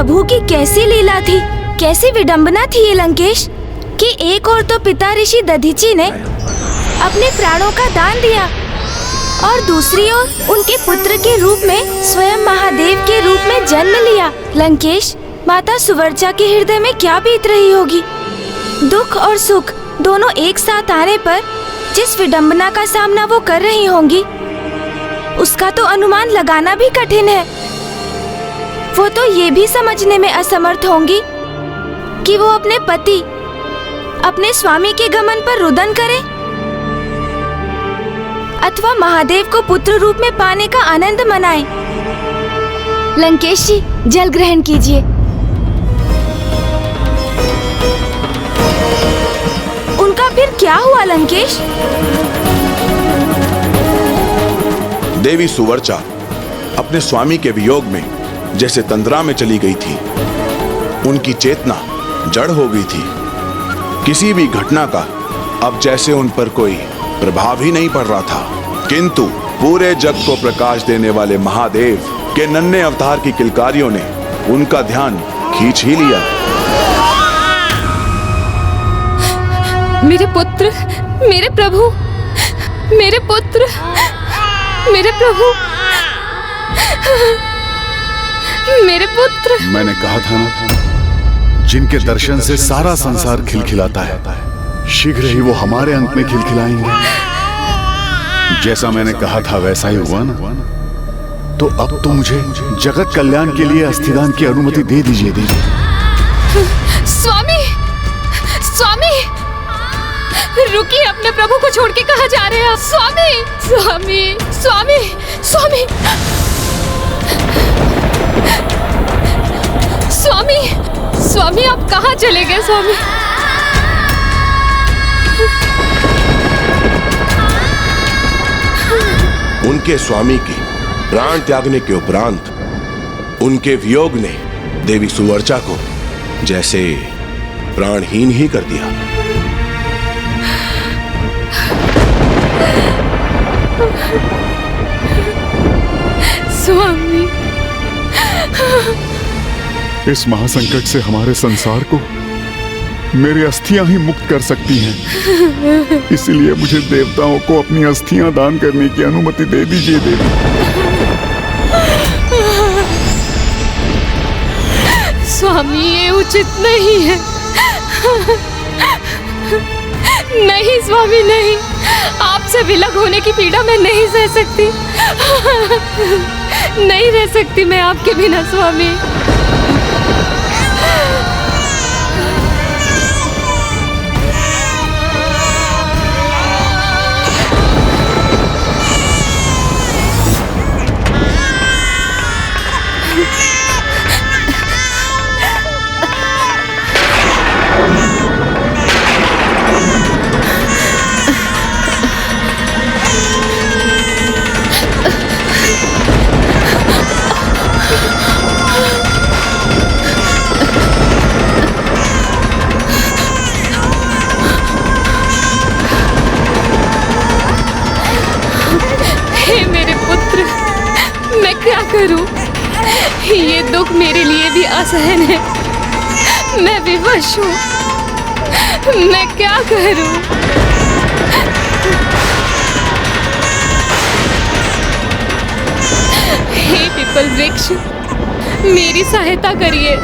प्रभु की कैसी लीला थी, कैसी विडंबना थी ये लंकेश, कि एक ओर तो पिता ऋषि दधीचि ने अपने प्राणों का दान दिया और दूसरी ओर उनके पुत्र के रूप में स्वयं महादेव के रूप में जन्म लिया। लंकेश, माता सुवर्चा के हृदय में क्या बीत रही होगी। दुख और सुख दोनों एक साथ आने पर जिस विडंबना का सामना वो कर रही होंगी, उसका तो अनुमान लगाना भी कठिन है। वो तो ये भी समझने में असमर्थ होंगी कि वो अपने पति, अपने स्वामी के गमन पर रुदन करे अथवा महादेव को पुत्र रूप में पाने का आनंद मनाए। लंकेश जी, जल ग्रहण कीजिए। उनका फिर क्या हुआ लंकेश? देवी सुवर्चा अपने स्वामी के वियोग में जैसे तंद्रा में चली गई थी। उनकी चेतना जड़ हो गई थी। किसी भी घटना का अब जैसे उन पर कोई प्रभाव ही नहीं पड़ रहा था। किंतु पूरे जग को प्रकाश देने वाले महादेव के नन्हे अवतार की किलकारियों ने उनका ध्यान खींच ही लिया। मेरे पुत्र, मेरे प्रभु, मेरे पुत्र, मेरे प्रभु, मेरे पुत्र। मैंने कहा था ना, जिनके दर्शन से सारा संसार खिलखिलाता है, शीघ्र ही वो हमारे अंत में खिलखिलाएंगे। जैसा मैंने कहा था वैसा ही हुआ ना। तो अब तो मुझे जगत कल्याण के लिए अस्थिदान की अनुमति दे दीजिए। स्वामी, स्वामी, रुकिए, अपने प्रभु को छोड़ के कहाँ जा रहे हैं? स्वामी, स्वामी, स्वामी, स्वामी, स्वामी, स्वामी, आप कहाँ चले गए स्वामी? उनके स्वामी के प्राण त्यागने के उपरांत उनके वियोग ने देवी सुवर्चा को जैसे प्राणहीन ही कर दिया। स्वामी, इस महासंकट से हमारे संसार को मेरी अस्थियां ही मुक्त कर सकती हैं। इसलिए मुझे देवताओं को अपनी अस्थियां दान करने की अनुमति दे दीजिए देवी। स्वामी, ये उचित नहीं है। नहीं स्वामी, नहीं, आपसे विलग होने की पीड़ा मैं नहीं सह सकती। नहीं रह सकती मैं आपके बिना स्वामी। ये दुख मेरे लिए भी असहन है। मैं विवश हूँ, मैं क्या करूँ? हे पीपल वृक्ष, मेरी सहायता करिए।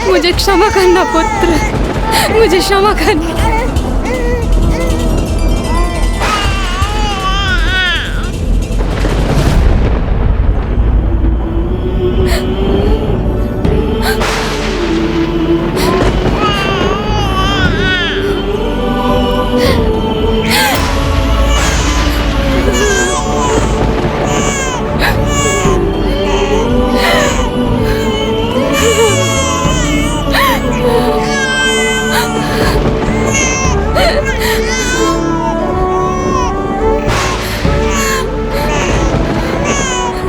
मुझे क्षमा करना पुत्र, मुझे क्षमा करना।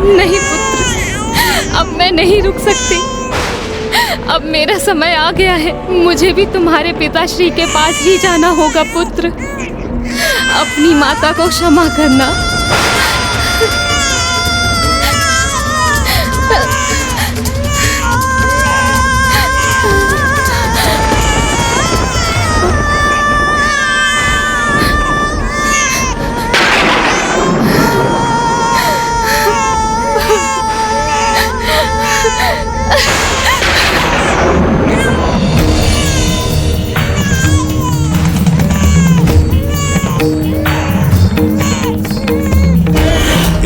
नहीं पुत्र, अब मैं नहीं रुक सकती। अब मेरा समय आ गया है, मुझे भी तुम्हारे पिताश्री के पास ही जाना होगा पुत्र। अपनी माता को क्षमा करना।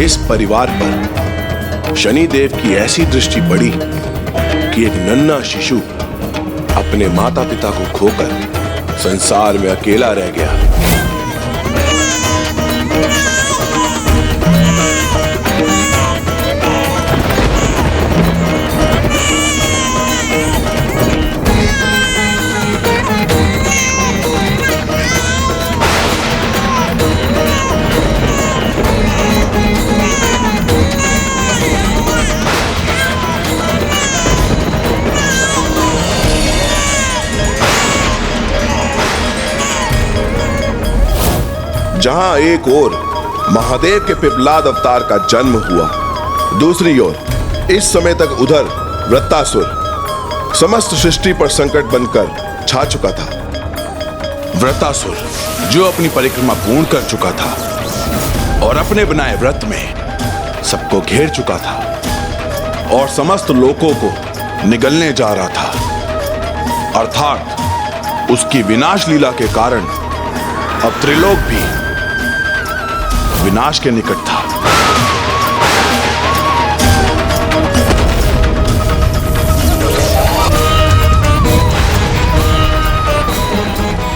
इस परिवार पर शनिदेव की ऐसी दृष्टि पड़ी कि एक नन्हा शिशु अपने माता पिता को खोकर संसार में अकेला रह गया। जहां एक ओर महादेव के पिपलाद अवतार का जन्म हुआ, दूसरी ओर इस समय तक उधर वृत्तासुर समस्त सृष्टि पर संकट बनकर छा चुका था। वृत्तासुर जो अपनी परिक्रमा पूर्ण कर चुका था और अपने बनाए व्रत में सबको घेर चुका था और समस्त लोकों को निगलने जा रहा था, अर्थात उसकी विनाश लीला के कारण अब त्रिलोक भी विनाश के निकट था।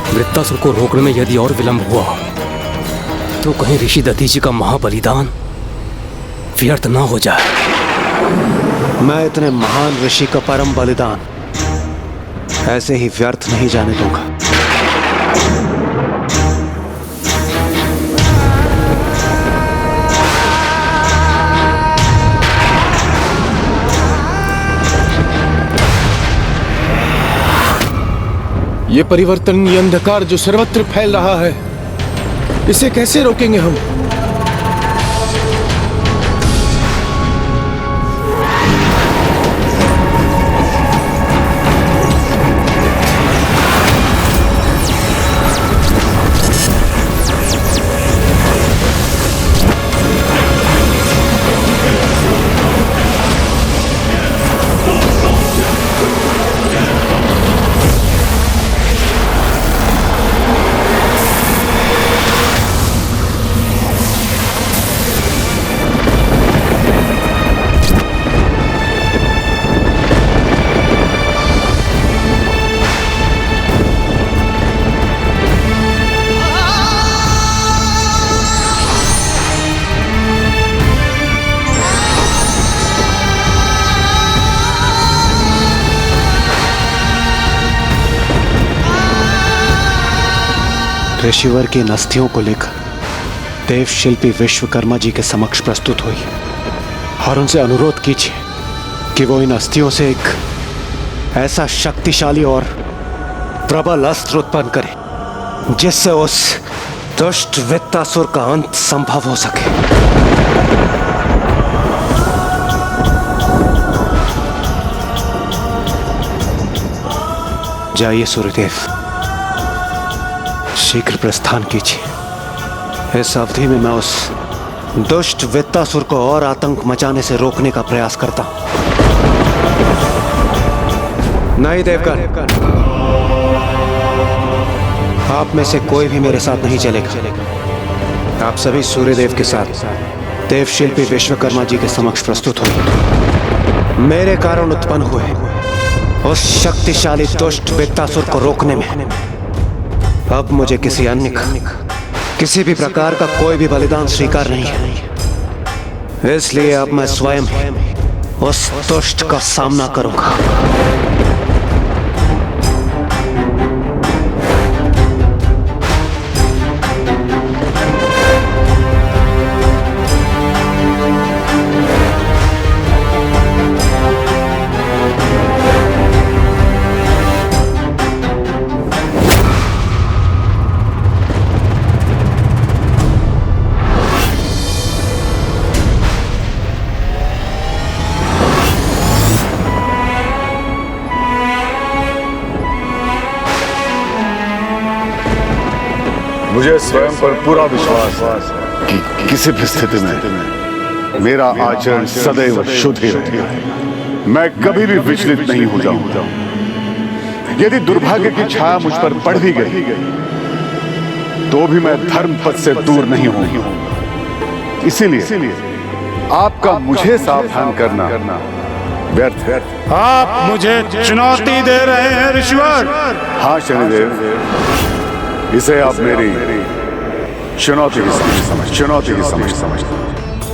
वृत्तासुर को रोकने में यदि और विलंब हुआ तो कहीं ऋषि दधीचि का महाबलिदान व्यर्थ ना हो जाए। मैं इतने महान ऋषि का परम बलिदान ऐसे ही व्यर्थ नहीं जाने दूंगा। ये परिवर्तन, ये अंधकार जो सर्वत्र फैल रहा है, इसे कैसे रोकेंगे हम? ऋषिवर की अस्थियों को लेकर देव शिल्पी विश्वकर्मा जी के समक्ष प्रस्तुत हुई और उनसे अनुरोध कीजिए कि वो इन अस्थियों से एक ऐसा शक्तिशाली और प्रबल अस्त्र उत्पन्न करे जिससे उस दुष्ट वृत्तासुर का अंत संभव हो सके। जाइए सूर्यदेव, शीघ्र प्रस्थान कीजिए। इस अवधि में मैं उस दुष्ट वृत्तासुर को और आतंक मचाने से रोकने का प्रयास करता हूं। नहीं देवगण, आप में से कोई भी मेरे साथ नहीं चलेगा। आप सभी सूर्यदेव के साथ देवशिल्पी विश्वकर्मा जी के समक्ष प्रस्तुत हो। मेरे कारण उत्पन्न हुए उस शक्तिशाली दुष्ट वृत्तासुर को रोकने में अब मुझे किसी अन्य का, किसी भी प्रकार का कोई भी बलिदान स्वीकार नहीं है। इसलिए अब मैं स्वयं उस दुष्ट का सामना करूंगा। मुझे स्वयं पर पूरा विश्वास है कि किसी भी स्थिति में मेरा आचरण सदैव शुद्ध ही रहेगा। मैं कभी भी विचलित नहीं हो जाऊंगा। यदि दुर्भाग्य की छाया मुझ पर पड़ भी गई तो भी मैं धर्म पथ से दूर नहीं होऊंगा। इसीलिए आपका मुझे सावधान करना व्यर्थ है। आप मुझे चुनौती दे रहे हैं ऋषिवर? हाँ शनिदेव, इसे आप मेरी चुनौती की समझ।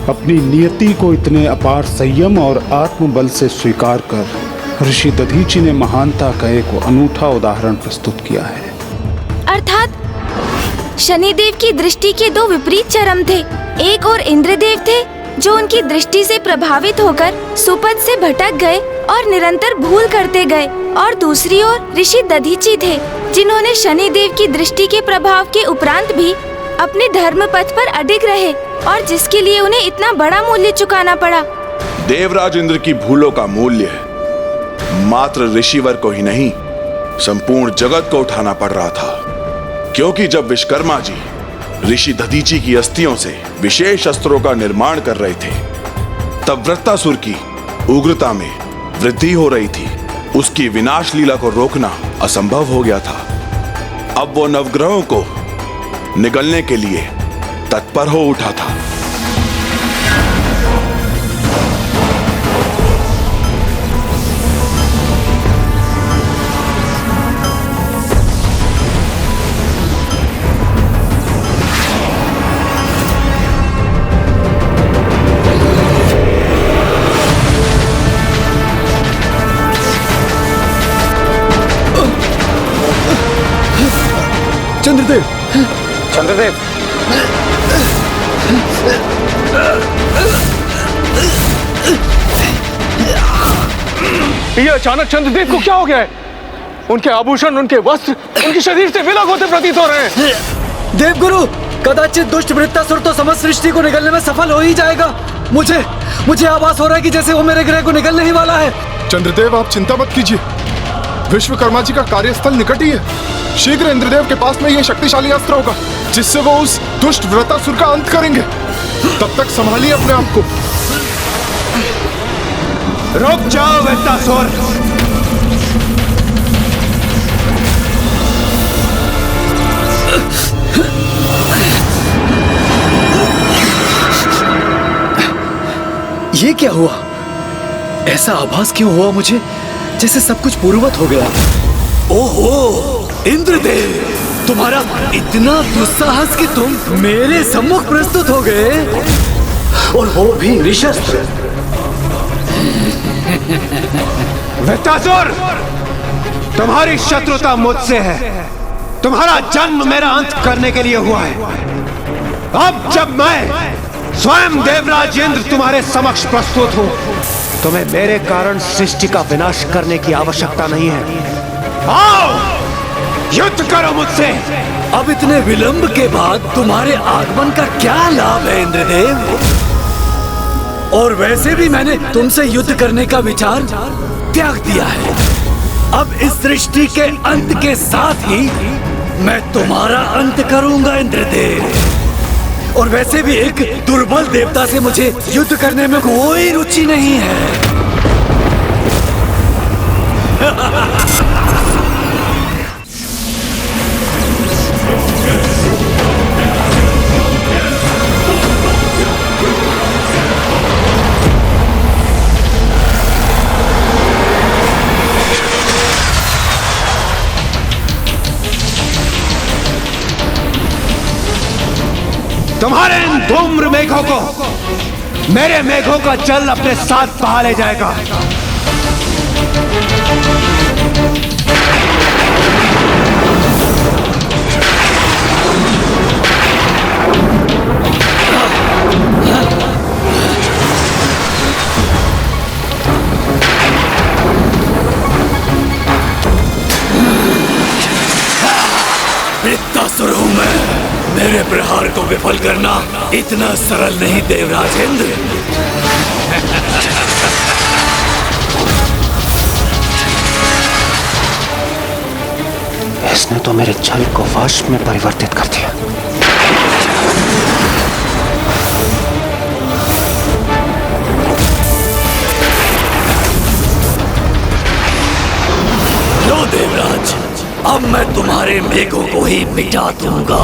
अपनी नियति को इतने अपार संयम और आत्मबल से स्वीकार कर ऋषि दधीचि ने महानता का एक अनूठा उदाहरण प्रस्तुत किया है। अर्थात शनिदेव की दृष्टि के दो विपरीत चरम थे। एक और इंद्रदेव थे जो उनकी दृष्टि से प्रभावित होकर सुपथ से भटक गए और निरंतर भूल करते गए, और दूसरी ओर ऋषि दधीचि थे जिन्होंने शनिदेव की दृष्टि के प्रभाव के उपरांत भी अपने धर्म पथ पर अडिग रहे, और जिसके लिए उन्हें इतना बड़ा मूल्य चुकाना पड़ा। देवराज इंद्र की भूलों का मूल्य मात्र ऋषिवर को ही नहीं, संपूर्ण जगत को उठाना पड़ रहा था। क्योंकि जब विश्वकर्मा जी ऋषि दधीचि की अस्थियों से विशेष अस्त्रों का निर्माण कर रहे थे, तब वृत्तासुर की उग्रता में वृद्धि हो रही थी। उसकी विनाश लीला को रोकना असंभव हो गया था। अब वो नवग्रहों को निगलने के लिए तत्पर हो उठा था। चंद्रदेव, चंद्रदेव, ये अचानक चंद्रदेव को क्या हो गया है? उनके आभूषण, उनके वस्त्र, उनके शरीर से विलग होते प्रतीत हो रहे हैं। देवगुरु, कदाचित दुष्ट वृत्तासुर तो समस्त सृष्टि को निगलने में सफल हो ही जाएगा। मुझे आभास हो रहा है कि जैसे वो मेरे ग्रह को निगलने ही वाला है। चंद्रदेव, आप चिंता मत कीजिए, विश्वकर्मा जी का कार्यस्थल निकट ही है। शीघ्र इंद्रदेव के पास में यह शक्तिशाली अस्त्र होगा जिससे वो उस दुष्ट वृत्तासुर का अंत करेंगे। तब तक संभालिए अपने आप को। रुक जाओ वृत्तासुर। ये क्या हुआ? ऐसा आभास क्यों हुआ मुझे जैसे सब कुछ पूर्ववत हो गया? ओहो इंद्रदेव, तुम्हारा इतना दुस्साहस कि तुम मेरे सम्मुख प्रस्तुत हो गए, और वो भी निशस्त्र। वृत्तासुर, तुम्हारी शत्रुता मुझसे है। तुम्हारा जन्म मेरा अंत करने के लिए हुआ है। अब जब मैं स्वयं देवराज इंद्र तुम्हारे समक्ष प्रस्तुत हूं, तुम्हें मेरे कारण सृष्टि का विनाश करने की आवश्यकता नहीं है। आओ, युद्ध करो मुझसे। अब इतने विलंब के बाद तुम्हारे आगमन का क्या लाभ है इंद्रदेव? और वैसे भी मैंने तुमसे युद्ध करने का विचार त्याग दिया है। अब इस सृष्टि के अंत के साथ ही मैं तुम्हारा अंत करूंगा इंद्रदेव। और वैसे भी एक दुर्बल देवता से मुझे युद्ध करने में कोई रुचि नहीं है। तुम्हारे इन धूम्र मेघों को मेरे मेघों का जल अपने साथ बहा ले जाएगा। वृत्तासुर हूं मैं। मेरे प्रहार को विफल करना इतना सरल नहीं देवराज इंद्र। इसने तो मेरे छल को वश में परिवर्तित कर दिया। लो देवराज, अब मैं तुम्हारे मेघों को ही मिटा दूंगा।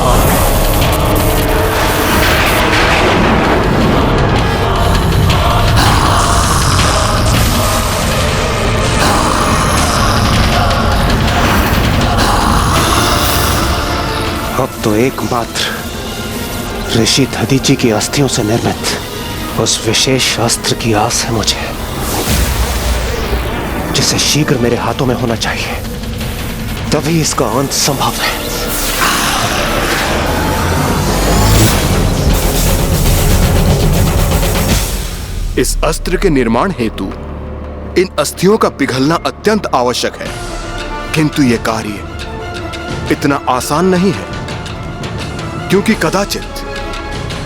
अब तो एकमात्र ऋषि दधीचि की अस्थियों से निर्मित उस विशेष अस्त्र की आस है मुझे, जिसे शीघ्र मेरे हाथों में होना चाहिए, तभी इसका अंत संभव है। इस अस्त्र के निर्माण हेतु इन अस्थियों का पिघलना अत्यंत आवश्यक है, किंतु यह कार्य इतना आसान नहीं है, क्योंकि कदाचित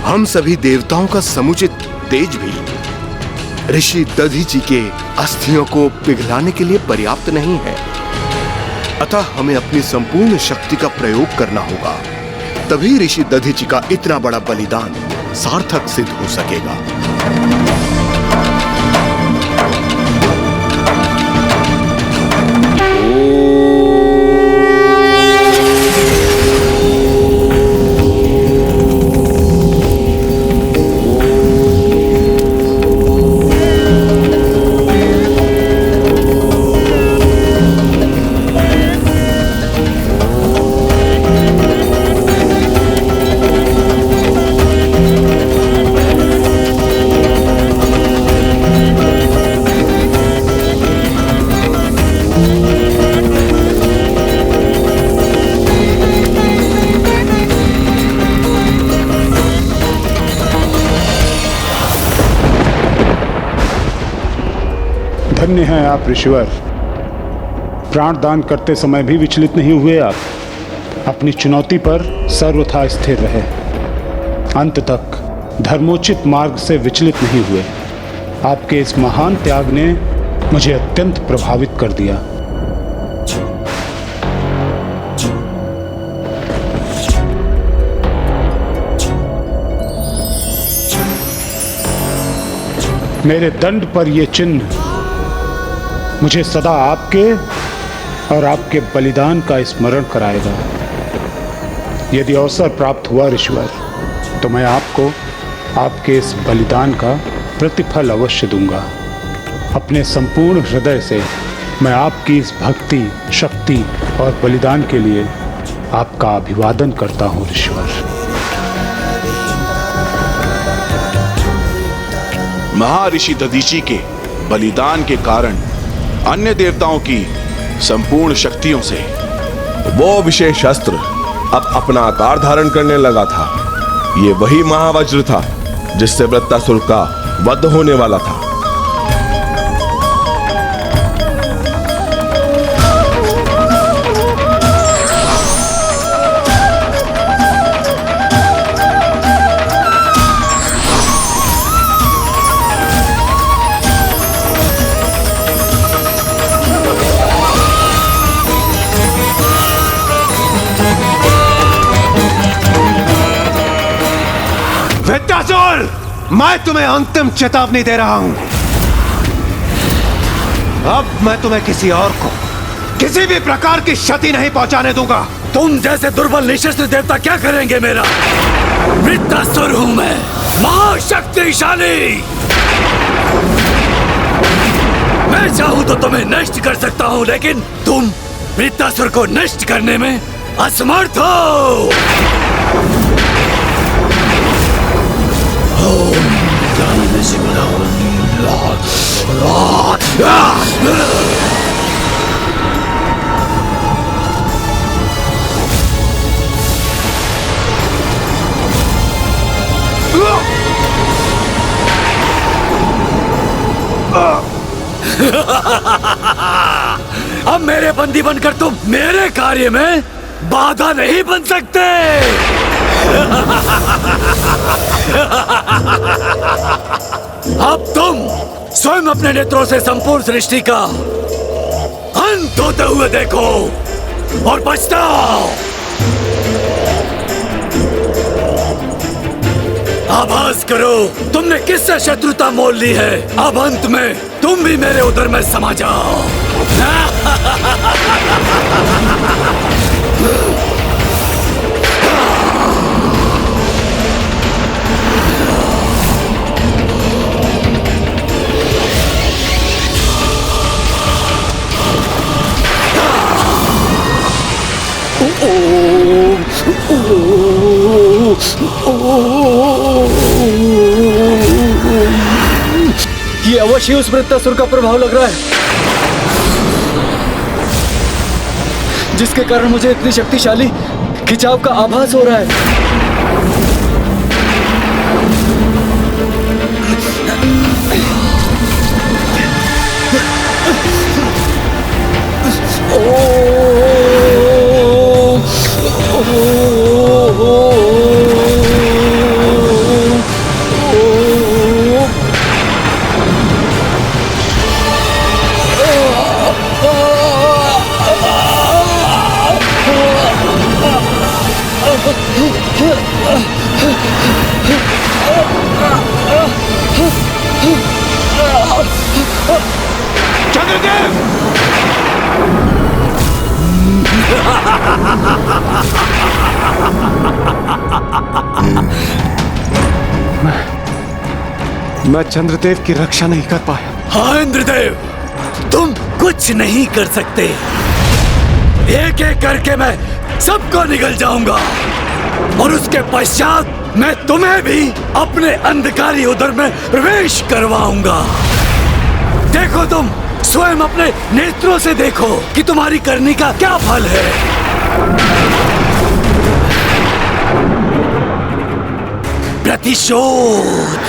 हम सभी देवताओं का समुचित तेज भी ऋषि दधीचि के अस्थियों को पिघलाने के लिए पर्याप्त नहीं है। अतः हमें अपनी संपूर्ण शक्ति का प्रयोग करना होगा, तभी ऋषि दधीचि का इतना बड़ा बलिदान सार्थक सिद्ध हो सकेगा। धन्य हैं आप ऋषिवर। प्राण दान करते समय भी विचलित नहीं हुए आप। अपनी चुनौती पर सर्वथा स्थिर रहे, अंत तक धर्मोचित मार्ग से विचलित नहीं हुए। आपके इस महान त्याग ने मुझे अत्यंत प्रभावित कर दिया। मेरे दंड पर यह चिन्ह मुझे सदा आपके और आपके बलिदान का स्मरण कराएगा। यदि अवसर प्राप्त हुआ ऋषिवर, तो मैं आपको आपके इस बलिदान का प्रतिफल अवश्य दूंगा। अपने पूर्ण हृदय से मैं आपकी इस भक्ति, शक्ति और बलिदान के लिए आपका अभिवादन करता हूँ ऋषिवर। महर्षि दधीचि के बलिदान के कारण अन्य देवताओं की संपूर्ण शक्तियों से वो विशेष अस्त्र अब अपना आकार धारण करने लगा था। ये वही महावज्र था जिससे वृत्तासुर का वध होने वाला था। मैं तुम्हें अंतिम चेतावनी दे रहा हूं। अब मैं तुम्हें किसी और को किसी भी प्रकार की क्षति नहीं पहुंचाने दूंगा। तुम जैसे दुर्बल निशस्त्र देवता क्या करेंगे मेरा? वृत्तासुर हूं मैं, महाशक्तिशाली। मैं चाहूं तो तुम्हें नष्ट कर सकता हूं, लेकिन तुम वृत्तासुर को नष्ट करने में असमर्थ हो। अब मेरे बंदी बनकर तुम मेरे कार्य में बाधा नहीं बन सकते। अब तुम स्वयं अपने नेत्रों से संपूर्ण सृष्टि का अंत होते हुए देखो। और पछताओ। आभास करो तुमने किससे शत्रुता मोल ली है। अब अंत में तुम भी मेरे उदर में समा जाओ। ये अवश्य उस वृत्तासुर का प्रभाव लग रहा है, जिसके कारण मुझे इतनी शक्तिशाली खिंचाव का आभास हो रहा है। मैं चंद्रदेव की रक्षा नहीं कर पाया। हाँ इंद्रदेव, तुम कुछ नहीं कर सकते। एक एक करके मैं सबको निगल जाऊंगा और उसके पश्चात मैं तुम्हें भी अपने अंधकारी उदर में प्रवेश करवाऊंगा। देखो तुम स्वयं अपने नेत्रों से देखो कि तुम्हारी करनी का क्या फल है। प्रतिशोध।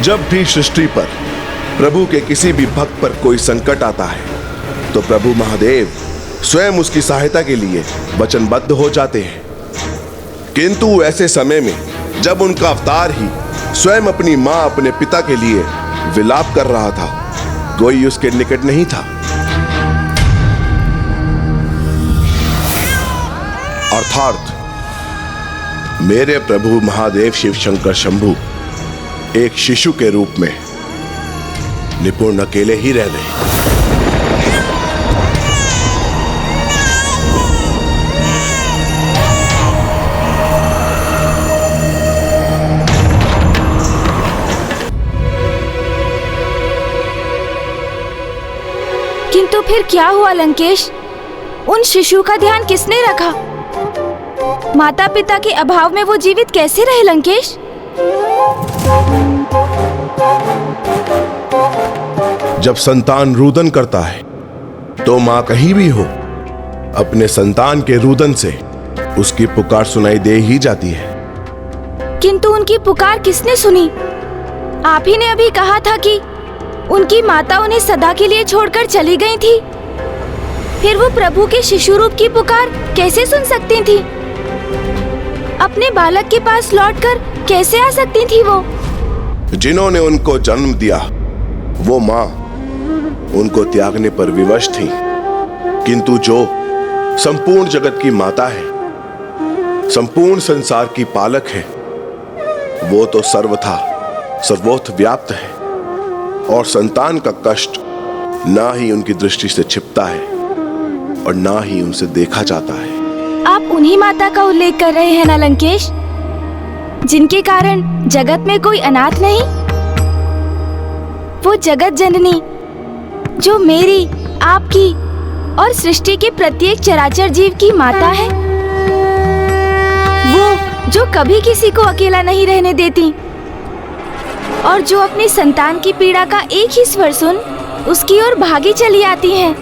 जब भी सृष्टि पर प्रभु के किसी भी भक्त पर कोई संकट आता है तो प्रभु महादेव स्वयं उसकी सहायता के लिए वचनबद्ध हो जाते हैं। किंतु ऐसे समय में जब उनका अवतार ही स्वयं अपनी मां अपने पिता के लिए विलाप कर रहा था, कोई उसके निकट नहीं था। अर्थात मेरे प्रभु महादेव शिव शंकर शंभू एक शिशु के रूप में निपुण अकेले ही रह गए। किंतु फिर क्या हुआ लंकेश? उन शिशु का ध्यान किसने रखा? माता पिता के अभाव में वो जीवित कैसे रहे लंकेश? जब संतान रुदन करता है तो मां कहीं भी हो अपने संतान के रुदन से उसकी पुकार सुनाई दे ही जाती है। किंतु उनकी पुकार किसने सुनी? आप ही ने अभी कहा था कि उनकी माता उन्हें सदा के लिए छोड़कर चली गई थी। फिर वो प्रभु के शिशु रूप की पुकार कैसे सुन सकती थी? अपने बालक के पास लौटकर कैसे आ सकती थी वो? जिन्होंने उनको जन्म दिया वो मां उनको त्यागने पर विवश थी, किंतु जो संपूर्ण जगत की माता है, संपूर्ण संसार की पालक है, वो तो सर्वथा सर्वोत्थ व्याप्त है और संतान का कष्ट ना ही उनकी दृष्टि से छिपता है और ना ही उनसे देखा जाता है। आप उन्हीं माता का उल्लेख कर रहे हैं ना लंकेश, जिनके कारण जगत में कोई अनाथ नहीं? वो जगत जननी जो मेरी, आपकी और सृष्टि के प्रत्येक चराचर जीव की माता है, वो जो कभी किसी को अकेला नहीं रहने देती और जो अपनी संतान की पीड़ा का एक ही स्वर सुन उसकी ओर भागी चली आती हैं।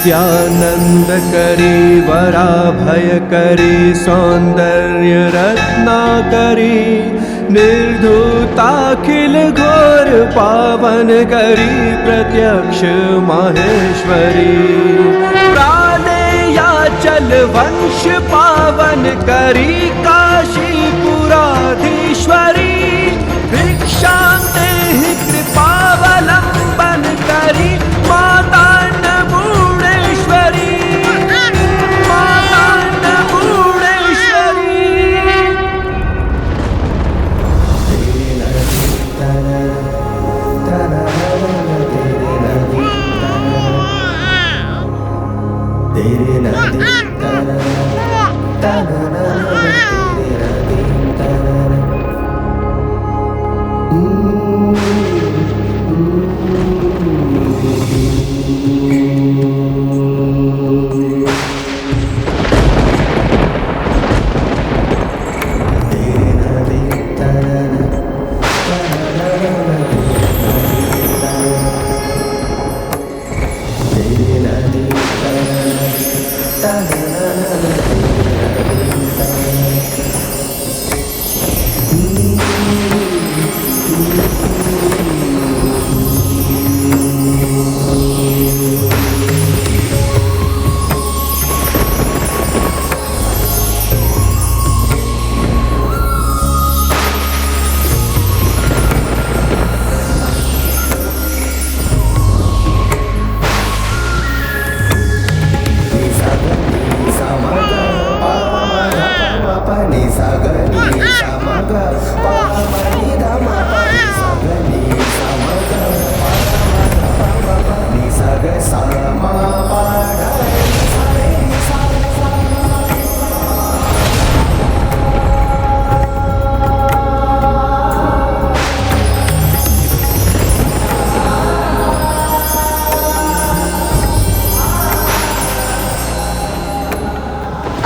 नित्यानंद करी वराभय करी सौंदर्य रत्नाकरी निर्धूताखिल घोर पावन करी प्रत्यक्ष माहेश्वरी प्राणेयाचल वंश पावन करी काशीपुराधीश्वरी भिक्षां देहि कृपावलंबन करी माता अन्नपूर्णेश्वरी माता अन्नपूर्णेश्वरी।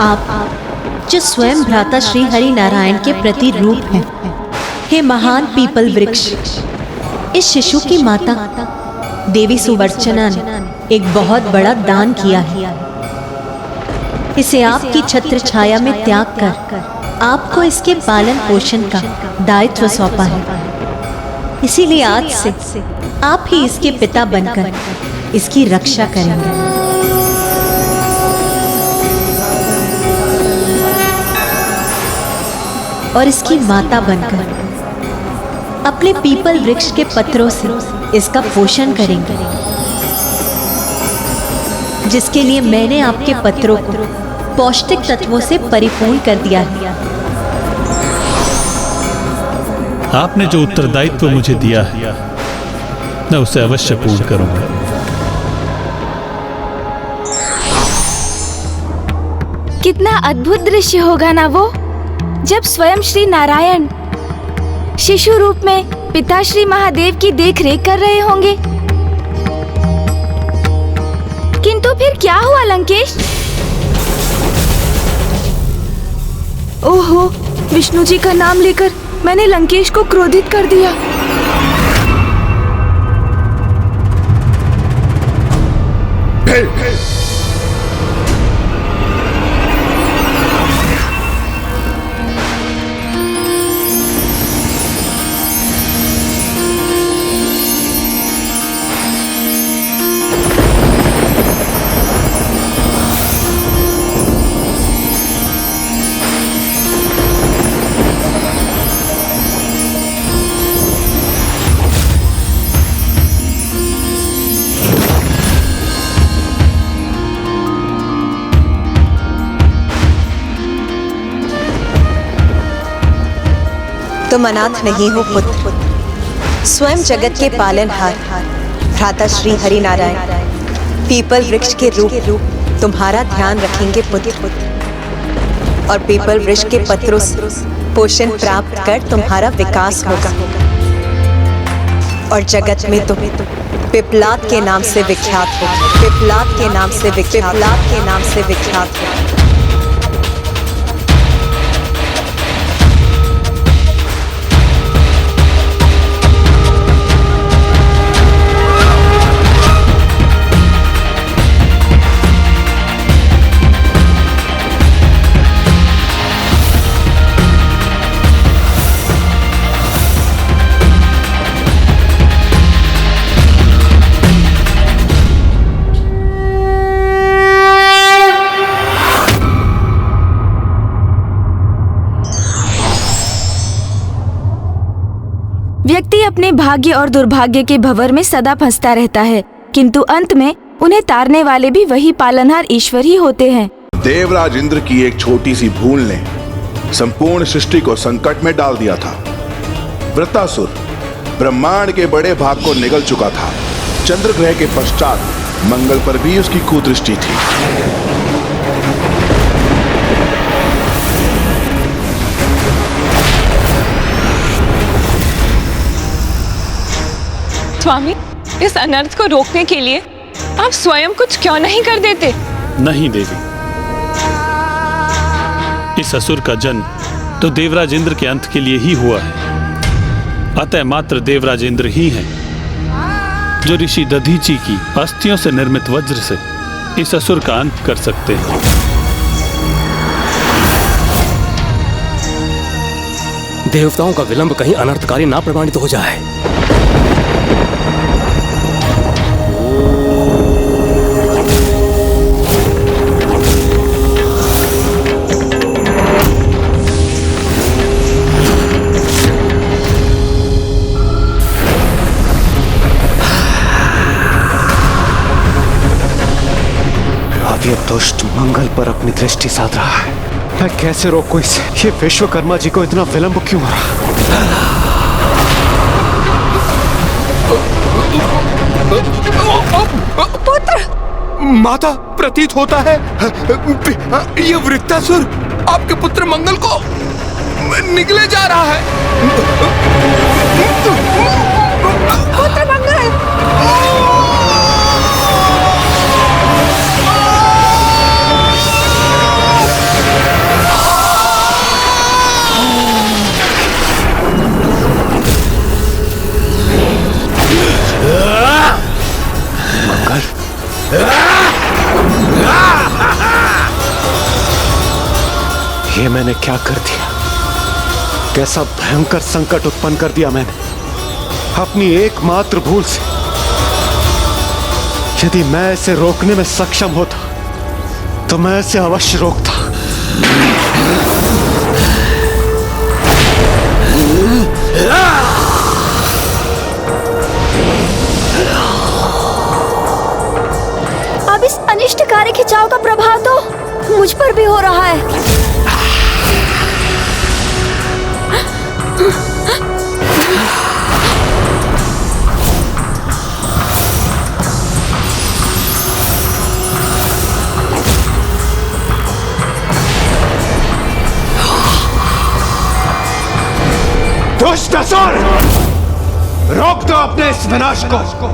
आप जो स्वयं भ्राता श्री हरि नारायण के प्रति रूप हैं, हे महान पीपल वृक्ष, इस शिशु की माता देवी सुवर्चना ने एक बहुत बड़ा दान किया है। इसे आपकी छत्र छाया में त्याग कर आपको इसके पालन पोषण का दायित्व सौंपा है। इसीलिए आज से आप ही इसके पिता बनकर इसकी रक्षा करेंगे। और इसकी माता बनकर अपने पीपल वृक्ष के पत्रों से इसका पोषण करेंगे, जिसके लिए मैंने आपके पत्रों को पौष्टिक तत्वों से परिपूर्ण कर दिया है। आपने जो उत्तरदायित्व मुझे दिया है, मैं उसे अवश्य पूर्ण करूंगा। कितना अद्भुत दृश्य होगा ना वो, जब स्वयं श्री नारायण शिशु रूप में पिताश्री महादेव की देखरेख कर रहे होंगे। किंतु फिर क्या हुआ लंकेश? ओहो, विष्णु जी का नाम लेकर मैंने लंकेश को क्रोधित कर दिया। तुम अनाथ नहीं हो पुत्र, स्वयं जगत के पालनहार भ्राता श्री हरि नारायण पीपल वृक्ष के रूप तुम्हारा ध्यान रखेंगे पुत्र, और पीपल वृक्ष के पत्रों से पोषण प्राप्त कर तुम्हारा विकास होगा, और जगत में तुम पिपलाद के नाम से विख्यात हो, पिपलाद के नाम से पिपलाद के नाम से विख्यात हो। व्यक्ति अपने भाग्य और दुर्भाग्य के भंवर में सदा फंसता रहता है, किंतु अंत में उन्हें तारने वाले भी वही पालनहार ईश्वर ही होते हैं। देवराज इंद्र की एक छोटी सी भूल ने संपूर्ण सृष्टि को संकट में डाल दिया था। वृत्तासुर ब्रह्मांड के बड़े भाग को निगल चुका था। चंद्र ग्रह के पश्चात मंगल पर भी उसकी कुदृष्टि थी। स्वामी, इस अनर्थ को रोकने के लिए आप स्वयं कुछ क्यों नहीं कर देते? नहीं देवी, इस असुर का जन्म तो देवराज इंद्र के अंत के लिए ही हुआ है। अतः मात्र देवराज इंद्र ही हैं जो ऋषि दधीची की अस्थियों से निर्मित वज्र से इस असुर का अंत कर सकते हैं। देवताओं का विलंब कहीं अनर्थकारी ना प्रमाणित हो जाए। ये दुष्ट मंगल पर अपनी दृष्टि साध रहा है। मैं कैसे रोकूं इसे? ये विश्वकर्मा जी को इतना विलंब क्यों हो रहा? पुत्र! माता, प्रतीत होता है ये वृत्तासुर आपके पुत्र मंगल को निगले जा रहा है। पुत्र मंगल! ये मैंने क्या कर दिया? कैसा भयंकर संकट उत्पन्न कर दिया मैंने अपनी एकमात्र भूल से। यदि मैं इसे रोकने में सक्षम होता तो मैं इसे अवश्य रोकता। अब इस अनिष्टकारी खिंचाव का प्रभाव तो मुझ पर भी हो रहा है। दुष्ट असुर, रोक दो अपने इस विनाश को।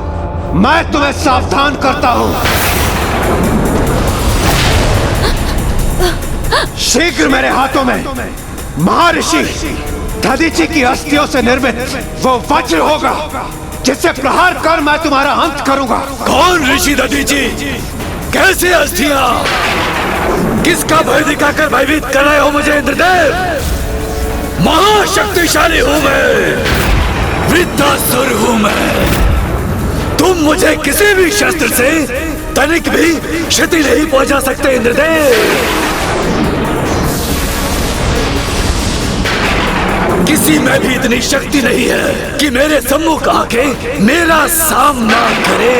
मैं तुम्हें सावधान करता हूं। शीघ्र मेरे हाथों में महर्षि दधीची की अस्थियों से निर्मित वो वज्र होगा जिससे प्रहार कर मैं तुम्हारा अंत करूंगा। कौन ऋषि दधीची? कैसे अस्थियां? किसका भय दिखाकर भयभीत कर रहे हो मुझे इंद्रदेव? महाशक्तिशाली हूं मैं, वृत्तासुर हूं मैं। तुम मुझे किसी भी शस्त्र से तनिक भी क्षति नहीं पहुंचा सकते इंद्रदेव। किसी में भी इतनी शक्ति नहीं है कि मेरे सम्मुख आके मेरा सामना करे।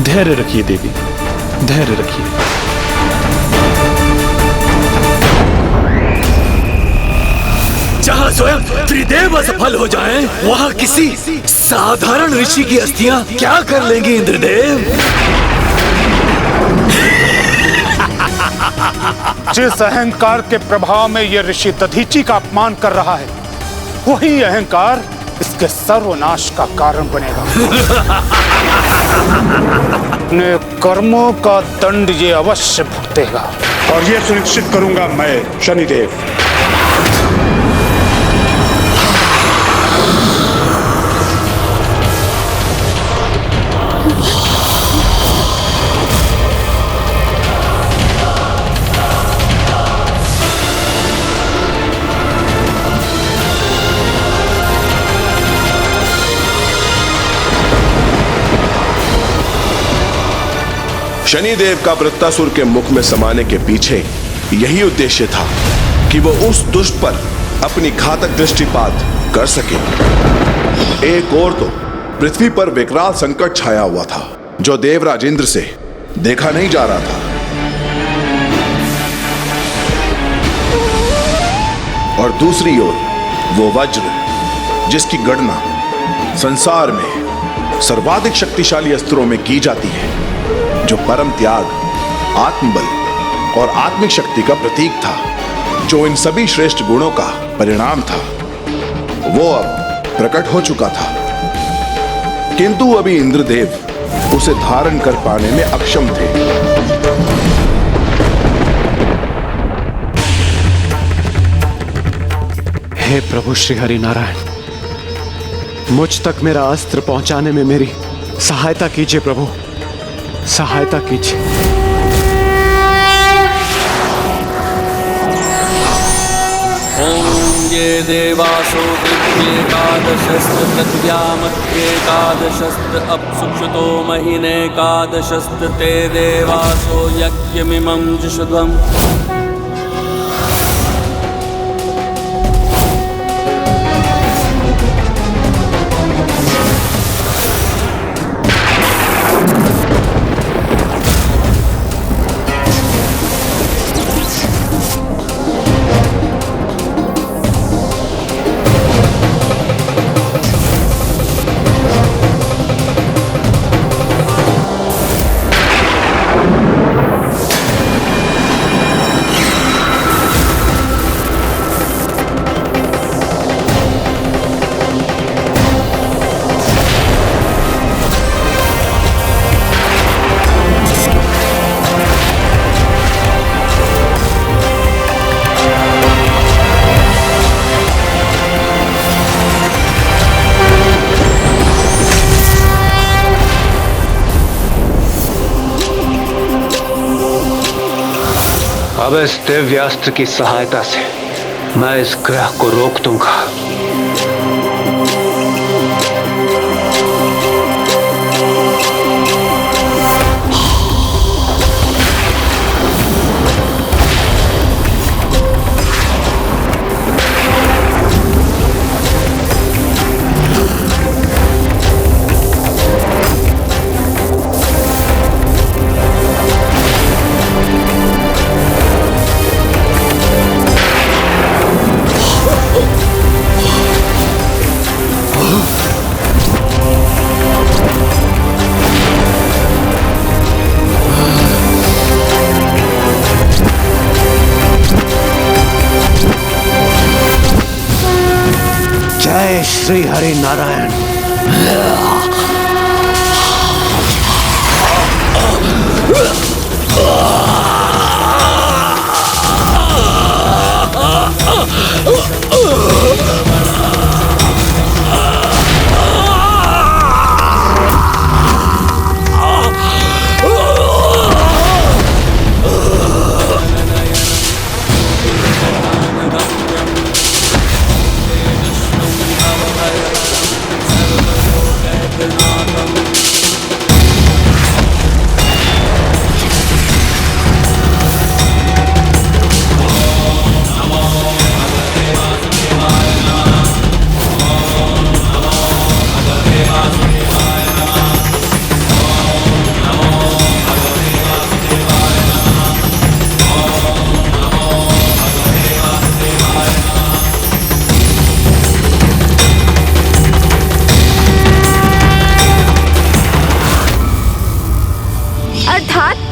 धैर्य रखिए देवी, धैर्य रखिए। जहाँ स्वयं त्रिदेव असफल हो जाएं, वहाँ किसी साधारण ऋषि की अस्थियां क्या कर लेंगी इंद्रदेव? जिस अहंकार के प्रभाव में यह ऋषि दधीची का अपमान कर रहा है, वही अहंकार इसके सर्वनाश का कारण बनेगा। अपने कर्मों का दंड ये अवश्य भुगतेगा और ये सुनिश्चित करूंगा मैं शनिदेव। शनिदेव का वृत्तासुर के मुख में समाने के पीछे यही उद्देश्य था कि वो उस दुष्ट पर अपनी घातक दृष्टिपात कर सके। एक और तो पृथ्वी पर विकराल संकट छाया हुआ था जो देवराज इंद्र से देखा नहीं जा रहा था। और दूसरी ओर वो वज्र जिसकी गणना संसार में सर्वाधिक शक्तिशाली अस्त्रों में की जाती है, जो परम त्याग, आत्मबल और आत्मिक शक्ति का प्रतीक था, जो इन सभी श्रेष्ठ गुणों का परिणाम था, वो अब प्रकट हो चुका था। किंतु अभी इंद्रदेव उसे धारण कर पाने में अक्षम थे। हे प्रभु श्री हरि नारायण, मुझ तक मेरा अस्त्र पहुंचाने में मेरी सहायता कीजिए प्रभु, सहायता कीजिए। ये देवासो दिव्येकादशस्त्र तद्यामत्येकादशस्त्र अपसुक्षतो महीनेकादशस्त्र ते देवासो यज्ञमिमं जुषध्वम्। अब इस दिव्यास्त्र की सहायता से मैं इस ग्रह को रोक दूंगा। जय श्री हरि नारायण।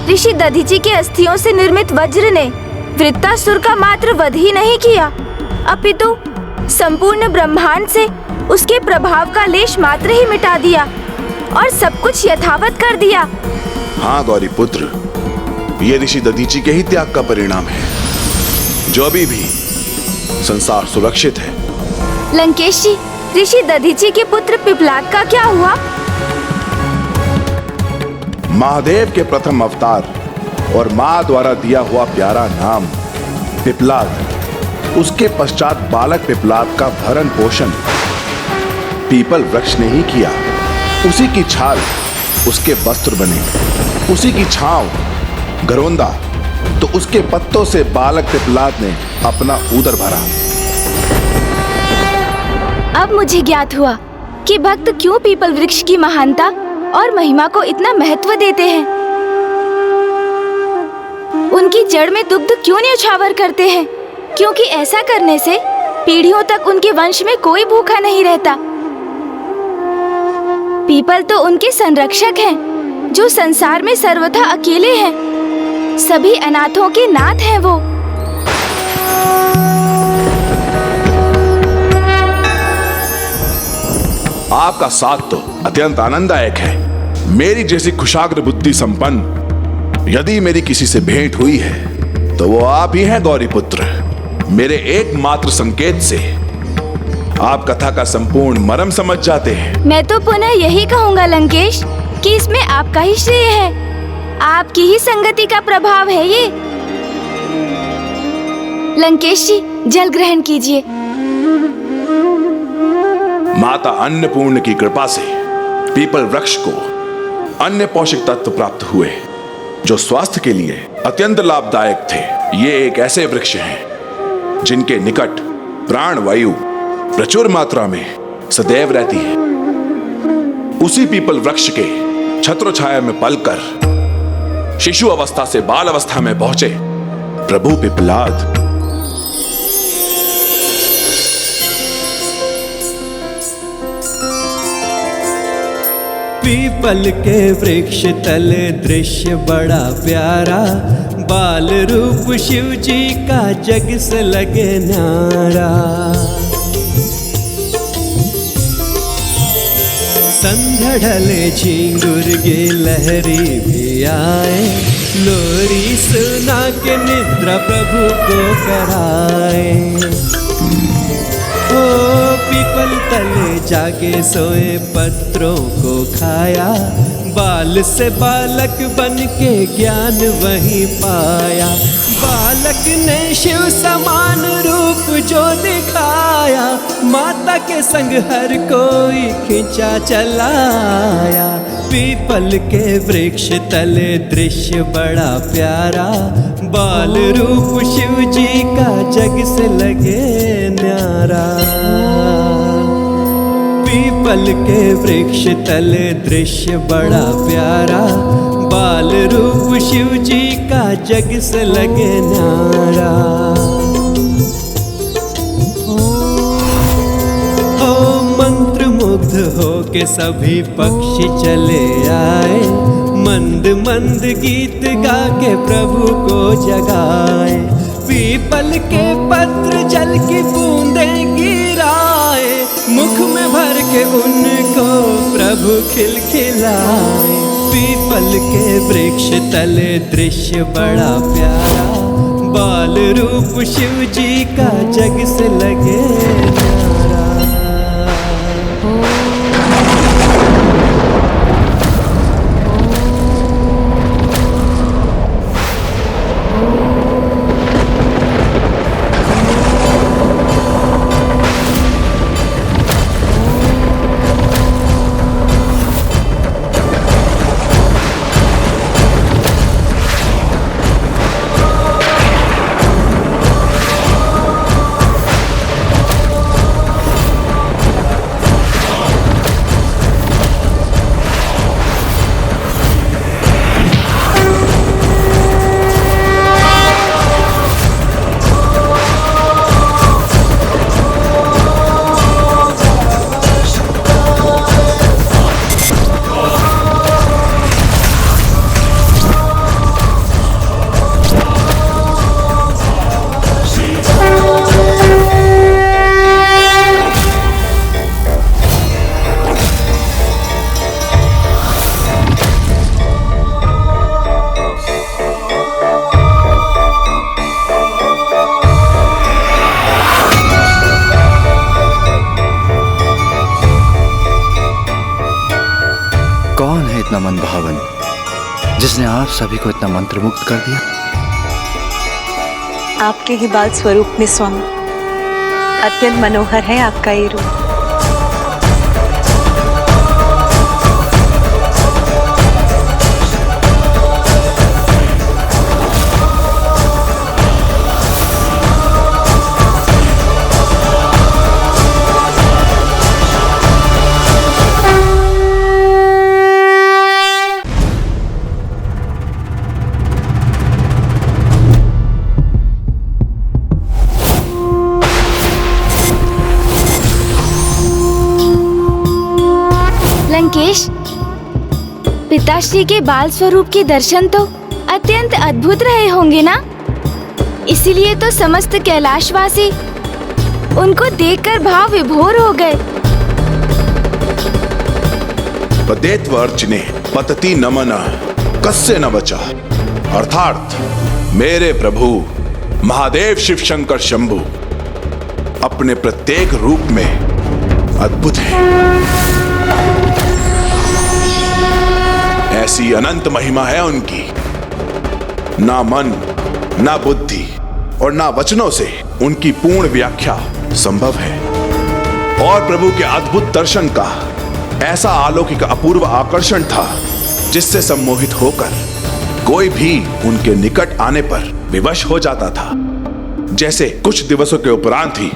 ऋषि दधीचि के अस्थियों से निर्मित वज्र ने वृत्तासुर का मात्र वध ही नहीं किया, अपितु संपूर्ण ब्रह्मांड से उसके प्रभाव का लेश मात्र ही मिटा दिया और सब कुछ यथावत कर दिया। हाँ गौरी पुत्र, ये ऋषि दधीचि के ही त्याग का परिणाम है, जो अभी भी संसार सुरक्षित है। लंकेश जी, ऋषि दधीचि के पुत्र पिप्लाद का क्या हुआ? महादेव के प्रथम अवतार और माँ द्वारा दिया हुआ प्यारा नाम पिप्लाद, उसके पश्चात बालक पिप्लाद का भरण पोषण पीपल वृक्ष ने ही किया। उसी की छाल उसके वस्त्र बने, उसी की छांव गरोंदा तो उसके पत्तों से बालक पिपलाद ने अपना उदर भरा। अब मुझे ज्ञात हुआ कि भक्त क्यों पीपल वृक्ष की महानता और महिमा को इतना महत्व देते हैं। उनकी जड़ में दुग्ध क्यों न्यौछावर करते हैं, क्योंकि ऐसा करने से पीढ़ियों तक उनके वंश में कोई भूखा नहीं रहता। पीपल तो उनके संरक्षक हैं, जो संसार में सर्वथा अकेले हैं। सभी अनाथों के नाथ हैं वो। आपका साथ तो अत्यंत आनंददायक है। मेरी जैसी कुशाग्र बुद्धि संपन्न यदि मेरी किसी से भेंट हुई है तो वो आप ही हैं गौरी पुत्र। मेरे एकमात्र संकेत से आप कथा का संपूर्ण मर्म समझ जाते हैं। मैं तो पुनः यही कहूँगा लंकेश कि इसमें आपका ही श्रेय है। आपकी ही संगति का प्रभाव है ये। लंकेश जी, जल ग्रहण कीजिए। माता अन्नपूर्ण की कृपा से पीपल वृक्ष को अन्य पोषक तत्व प्राप्त हुए जो स्वास्थ्य के लिए अत्यंत लाभदायक थे। ये एक ऐसे वृक्ष हैं जिनके निकट प्राण वायु प्रचुर मात्रा में सदैव रहती है। उसी पीपल वृक्ष के छत्र छाया में पलकर शिशु अवस्था से बाल अवस्था में पहुंचे प्रभु पिपलाद। पीपल के वृक्ष तले दृश्य बड़ा प्यारा, बाल रूप शिव जी का जग से लगे न्यारा। संध्या ढले झींगुर गे लहरी भी आए, लोरी सुना के निद्रा प्रभु को कराए। ओ पीपल तले जागे सोए पत्रों को खाया, बाल से बालक बन के ज्ञान वहीं पाया। बालक ने शिव समान रूप जो दिखाया, माता के संग हर कोई खिंचा चलाया। पीपल के वृक्ष तले दृश्य बड़ा प्यारा, बाल रूप शिव जी का जग से लगे न्यारा। पीपल के वृक्ष तले दृश्य बड़ा प्यारा, बाल रूप शिव जी का जग से लगे न्यारा। ओ मंत्र मुग्ध हो के सभी पक्षी चले आए, मंद मंद गीत गा के प्रभु को जगाए। पीपल के पत्र जल की बूंदें गिराए, मुख में भर के उनको प्रभु खिलखिलाए। पीपल के वृक्ष तले दृश्य बड़ा प्यारा, बाल रूप शिव जी का जग से लगे न्यारा। मनभावन जिसने आप सभी को इतना मंत्रमुग्ध कर दिया। आपके ही बाल स्वरूप में स्वामी, अत्यंत मनोहर है आपका ये रूप। पिताश्री के बाल स्वरूप के दर्शन तो अत्यंत अद्भुत रहे होंगे ना? इसीलिए तो समस्त कैलाशवासी उनको देखकर भाव विभोर हो गए। पदेत्व अर्चने पतति नमन कस्य न बचा, अर्थात मेरे प्रभु महादेव शिव शंकर शंभु अपने प्रत्येक रूप में अद्भुत है। ऐसी अनंत महिमा है उनकी, ना मन ना बुद्धि और ना वचनों से उनकी पूर्ण व्याख्या संभव है। और प्रभु के अद्भुत दर्शन का ऐसा अलौकिक अपूर्व आकर्षण था जिससे सम्मोहित होकर कोई भी उनके निकट आने पर विवश हो जाता था। जैसे कुछ दिवसों के उपरांत ही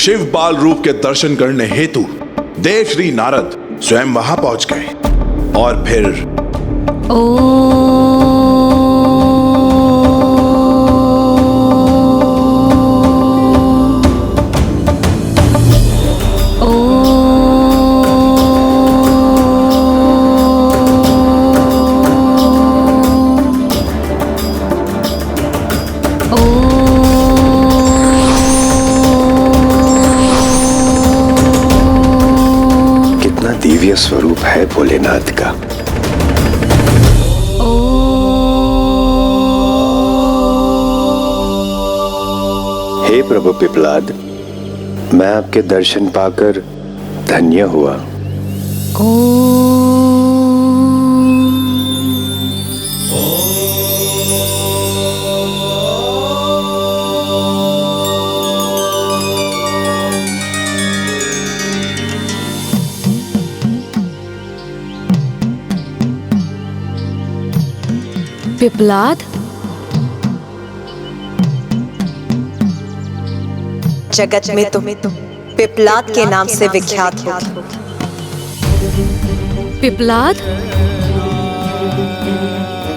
शिव बाल रूप के दर्शन करने हेतु देव श्री नारद स्वयं वहां पहुंच गए और फिर दिव्य स्वरूप है भोलेनाथ का। हे प्रभु पिपलाद, मैं आपके दर्शन पाकर धन्य हुआ। पिपलाद, जगत में तुम पिपलाद के नाम से विख्यात हो। पिपलाद?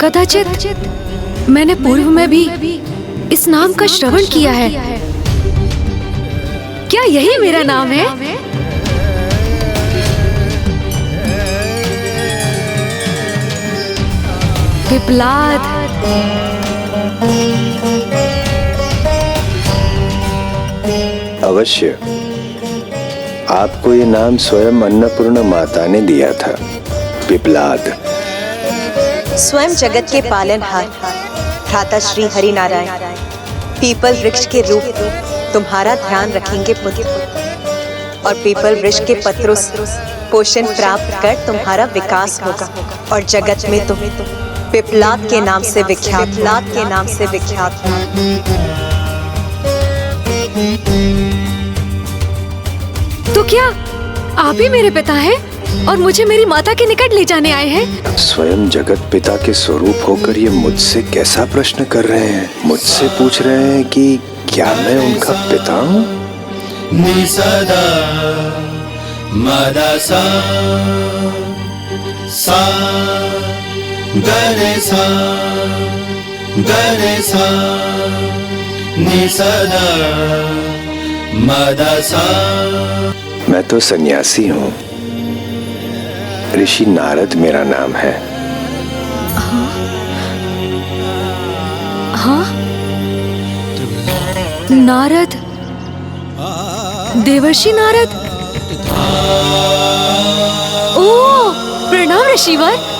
कदाचित मैंने पूर्व में भी इस नाम का श्रवण किया है। क्या यही मेरा नाम है? पिपलाद। अवश्य, आपको ये नाम स्वयं अन्नपूर्ण माता ने दिया था, पिपलाद। स्वयं जगत के पालनहार भ्राता श्री हरि नारायण पीपल वृक्ष के रूप तुम्हारा ध्यान रखेंगे पुत्र, और पीपल वृक्ष के पत्रों से पोषण प्राप्त कर तुम्हारा विकास होगा, और जगत में तुम पिपलाद के नाम से विख्यात, पिपलाद के नाम से विख्यात। तो क्या आप ही मेरे पिता हैं और मुझे मेरी माता के निकट ले जाने आए हैं? स्वयं जगत पिता के स्वरूप होकर ये मुझसे कैसा प्रश्न कर रहे हैं? मुझसे पूछ रहे हैं कि क्या मैं उनका पिता हूँ? निसदा मदसा सा गरे सा निसदा मदसा। मैं तो सन्यासी हूँ, ऋषि नारद मेरा नाम है। हाँ? नारद? देवर्षि नारद? ओह, प्रणाम ऋषिवर।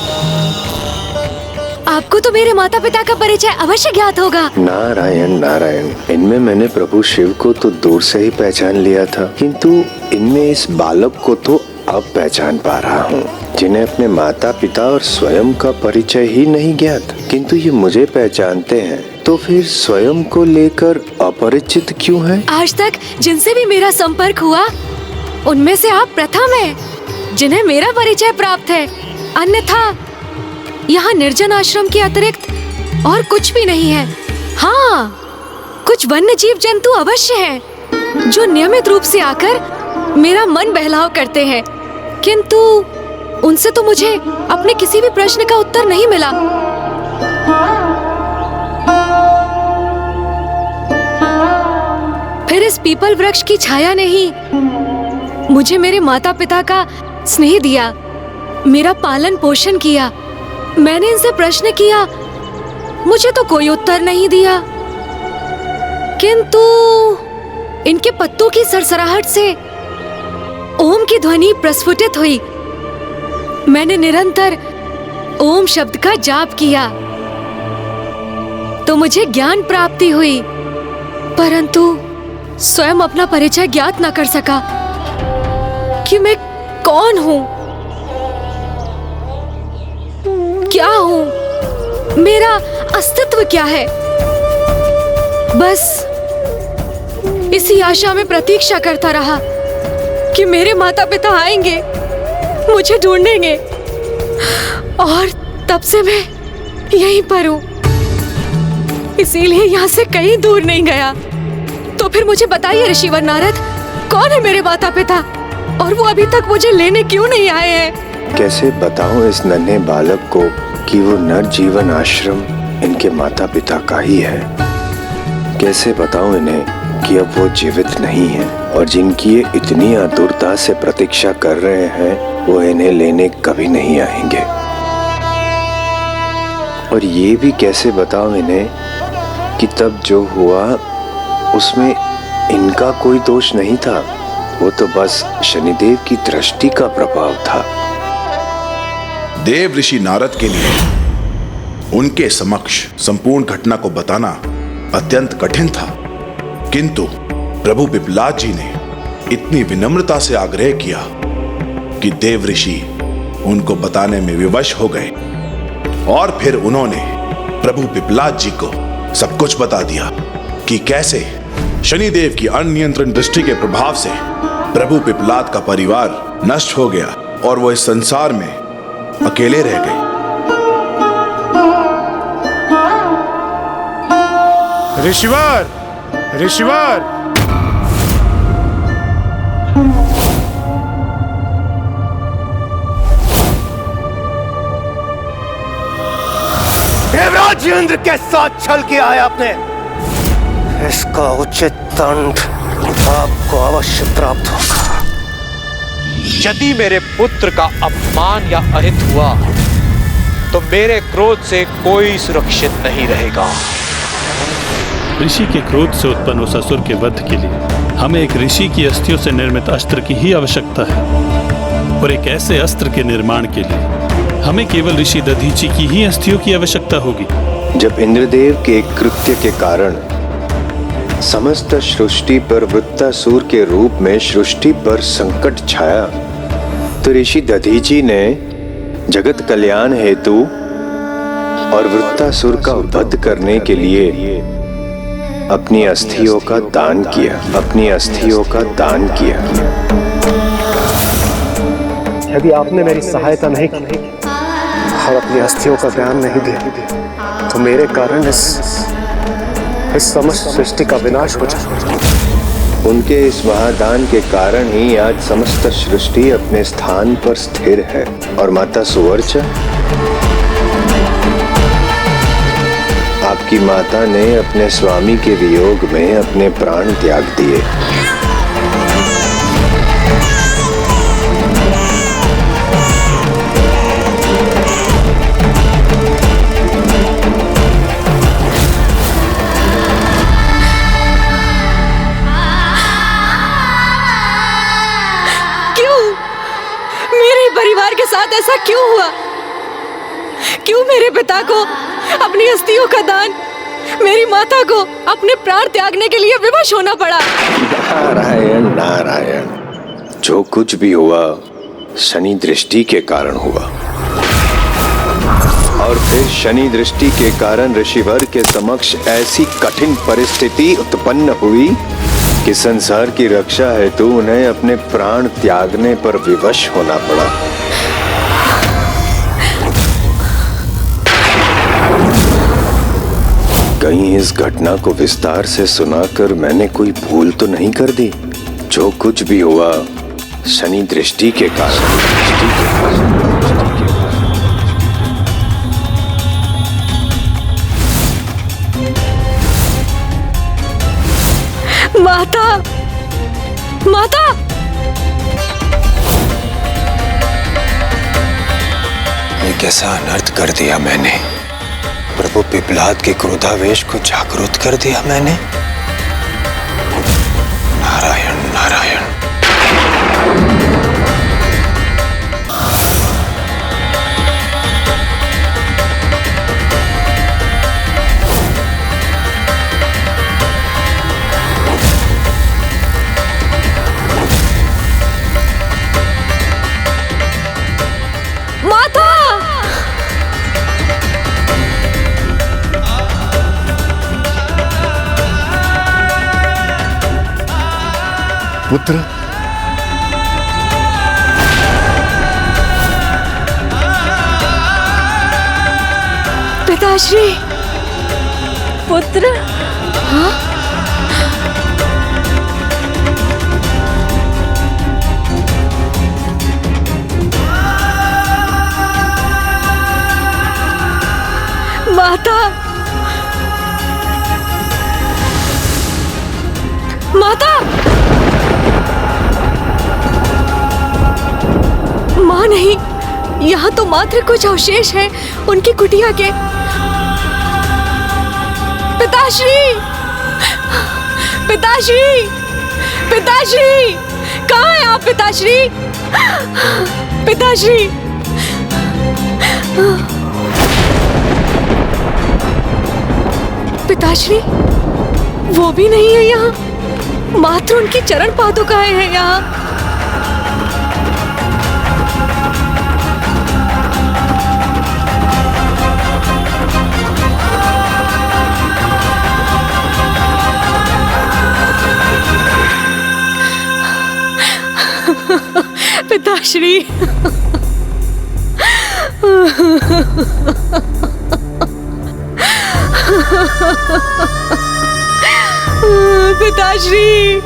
आपको तो मेरे माता पिता का परिचय अवश्य ज्ञात होगा। नारायण नारायण, इनमें मैंने प्रभु शिव को तो दूर से ही पहचान लिया था, किंतु इनमें इस बालक को तो अब पहचान पा रहा हूँ, जिन्हें अपने माता पिता और स्वयं का परिचय ही नहीं ज्ञात, किंतु ये मुझे पहचानते हैं, तो फिर स्वयं को लेकर अपरिचित क्यों हैं? आज तक जिनसे भी मेरा संपर्क हुआ, उनमें से आप प्रथम हैं जिन्हें मेरा परिचय प्राप्त है। अन्यथा यहाँ निर्जन आश्रम के अतिरिक्त और कुछ भी नहीं है। हाँ, कुछ वन्य जीव जंतु अवश्य हैं जो नियमित रूप से आकर मेरा मन बहलाव करते हैं, किंतु उनसे तो मुझे अपने किसी भी प्रश्न का उत्तर नहीं मिला। फिर इस पीपल वृक्ष की छाया ने ही मुझे मेरे माता पिता का स्नेह दिया, मेरा पालन पोषण किया मैंने इनसे प्रश्न किया, मुझे तो कोई उत्तर नहीं दिया, किंतु इनके पत्तों की सरसराहट से ओम की ध्वनि प्रस्फुटित हुई। मैंने निरंतर ओम शब्द का जाप किया तो मुझे ज्ञान प्राप्ति हुई, परंतु स्वयं अपना परिचय ज्ञात न कर सका कि मैं कौन हूं, क्या हूं, मेरा अस्तित्व क्या है। बस इसी आशा में प्रतीक्षा करता रहा कि मेरे माता पिता आएंगे, मुझे ढूंढेंगे, और तब से मैं यहीं पर हूं, इसीलिए यहाँ से कहीं दूर नहीं गया। तो फिर मुझे बताइए ऋषिवर नारद, कौन है मेरे माता पिता, और वो अभी तक मुझे लेने क्यों नहीं आए हैं? कैसे बताऊं इस नन्हे बालक को कि वो नरजीवन आश्रम इनके माता पिता का ही है। कैसे बताऊं इन्हें कि अब वो जीवित नहीं है, और जिनकी ये इतनी आतुरता से प्रतीक्षा कर रहे हैं वो इन्हें लेने कभी नहीं आएंगे। और ये भी कैसे बताऊं इन्हें कि तब जो हुआ उसमें इनका कोई दोष नहीं था, वो तो बस शनिदेव की दृष्टि का प्रभाव था। देव ऋषि नारद के लिए उनके समक्ष संपूर्ण घटना को बताना अत्यंत कठिन था, किंतु प्रभु पिपलाद जी ने इतनी विनम्रता से आग्रह किया कि देव ऋषि उनको बताने में विवश हो गए, और फिर उन्होंने प्रभु पिपलाद जी को सब कुछ बता दिया कि कैसे शनिदेव की अनियंत्रित दृष्टि के प्रभाव से प्रभु पिपलाद का परिवार नष्ट हो गया और वो इस संसार में अकेले रह गए। ऋषिवर, ऋषिवर, देवराज इंद्र के साथ छल किया है आपने, इसका उचित दंड आपको अवश्य प्राप्त होगा। यदि मेरे पुत्र का अपमान या अहित हुआ तो मेरे क्रोध से कोई सुरक्षित नहीं रहेगा। ऋषि के क्रोध से उत्पन्न उस असुर के वध के लिए हमें एक ऋषि की अस्थियों से निर्मित अस्त्र की ही आवश्यकता है, और एक ऐसे अस्त्र के निर्माण के लिए हमें केवल ऋषि दधीची की ही अस्थियों की आवश्यकता होगी। जब इंद्रदेव के कृत्य के कारण समस्त सृष्टि पर वृत्तासुर के रूप में सृष्टि पर संकट छाया, तो ऋषि दधीची ने जगत कल्याण हेतु और वृत्तासुर का वध करने के लिए अपनी अस्थियों का दान किया, अपनी अस्थियों का दान किया। यदि आपने मेरी सहायता नहीं की और अपनी अस्थियों का दान नहीं दिया तो मेरे कारण इस समस्त सृष्टि का विनाश हो जाएगा। उनके इस महादान के कारण ही आज समस्त सृष्टि अपने स्थान पर स्थिर है। और माता सुवर्चा, आपकी माता ने अपने स्वामी के वियोग में अपने प्राण त्याग दिए। परिवार के साथ ऐसा क्यों हुआ? क्यों मेरे पिता को अपनी अस्थियों का दान, मेरी माता को अपने प्राण त्यागने के लिए विवश होना पड़ा? नारायण नारायण, जो कुछ भी हुआ शनि दृष्टि के कारण हुआ, और फिर शनि दृष्टि के कारण ऋषिवर के समक्ष ऐसी कठिन परिस्थिति उत्पन्न हुई कि संसार की रक्षा हेतु उन्हें अपने प्राण त्यागने पर विवश होना पड़ा। कहीं इस घटना को विस्तार से सुनाकर मैंने कोई भूल तो नहीं कर दी? जो कुछ भी हुआ शनि दृष्टि के कारण। माता, माता! ये कैसा अनर्थ कर दिया मैंने। प्रभु पिपलाद के क्रोधावेश को जागृत कर दिया मैंने। नारायण नारायण। माता! पुत्र, पिताश्री। पुत्र। हाँ? माता! माता! माँ नहीं, यहाँ तो मात्र कुछ अवशेष है उनकी कुटिया के। पिताश्री! पिताश्री! पिताश्री! कहाँ है आप पिताश्री? पिताश्री! पिताश्री, वो भी नहीं है यहाँ। मात्र उनकी चरण पादुकाएं हैं यहाँ। पिताश्री! पिताश्री!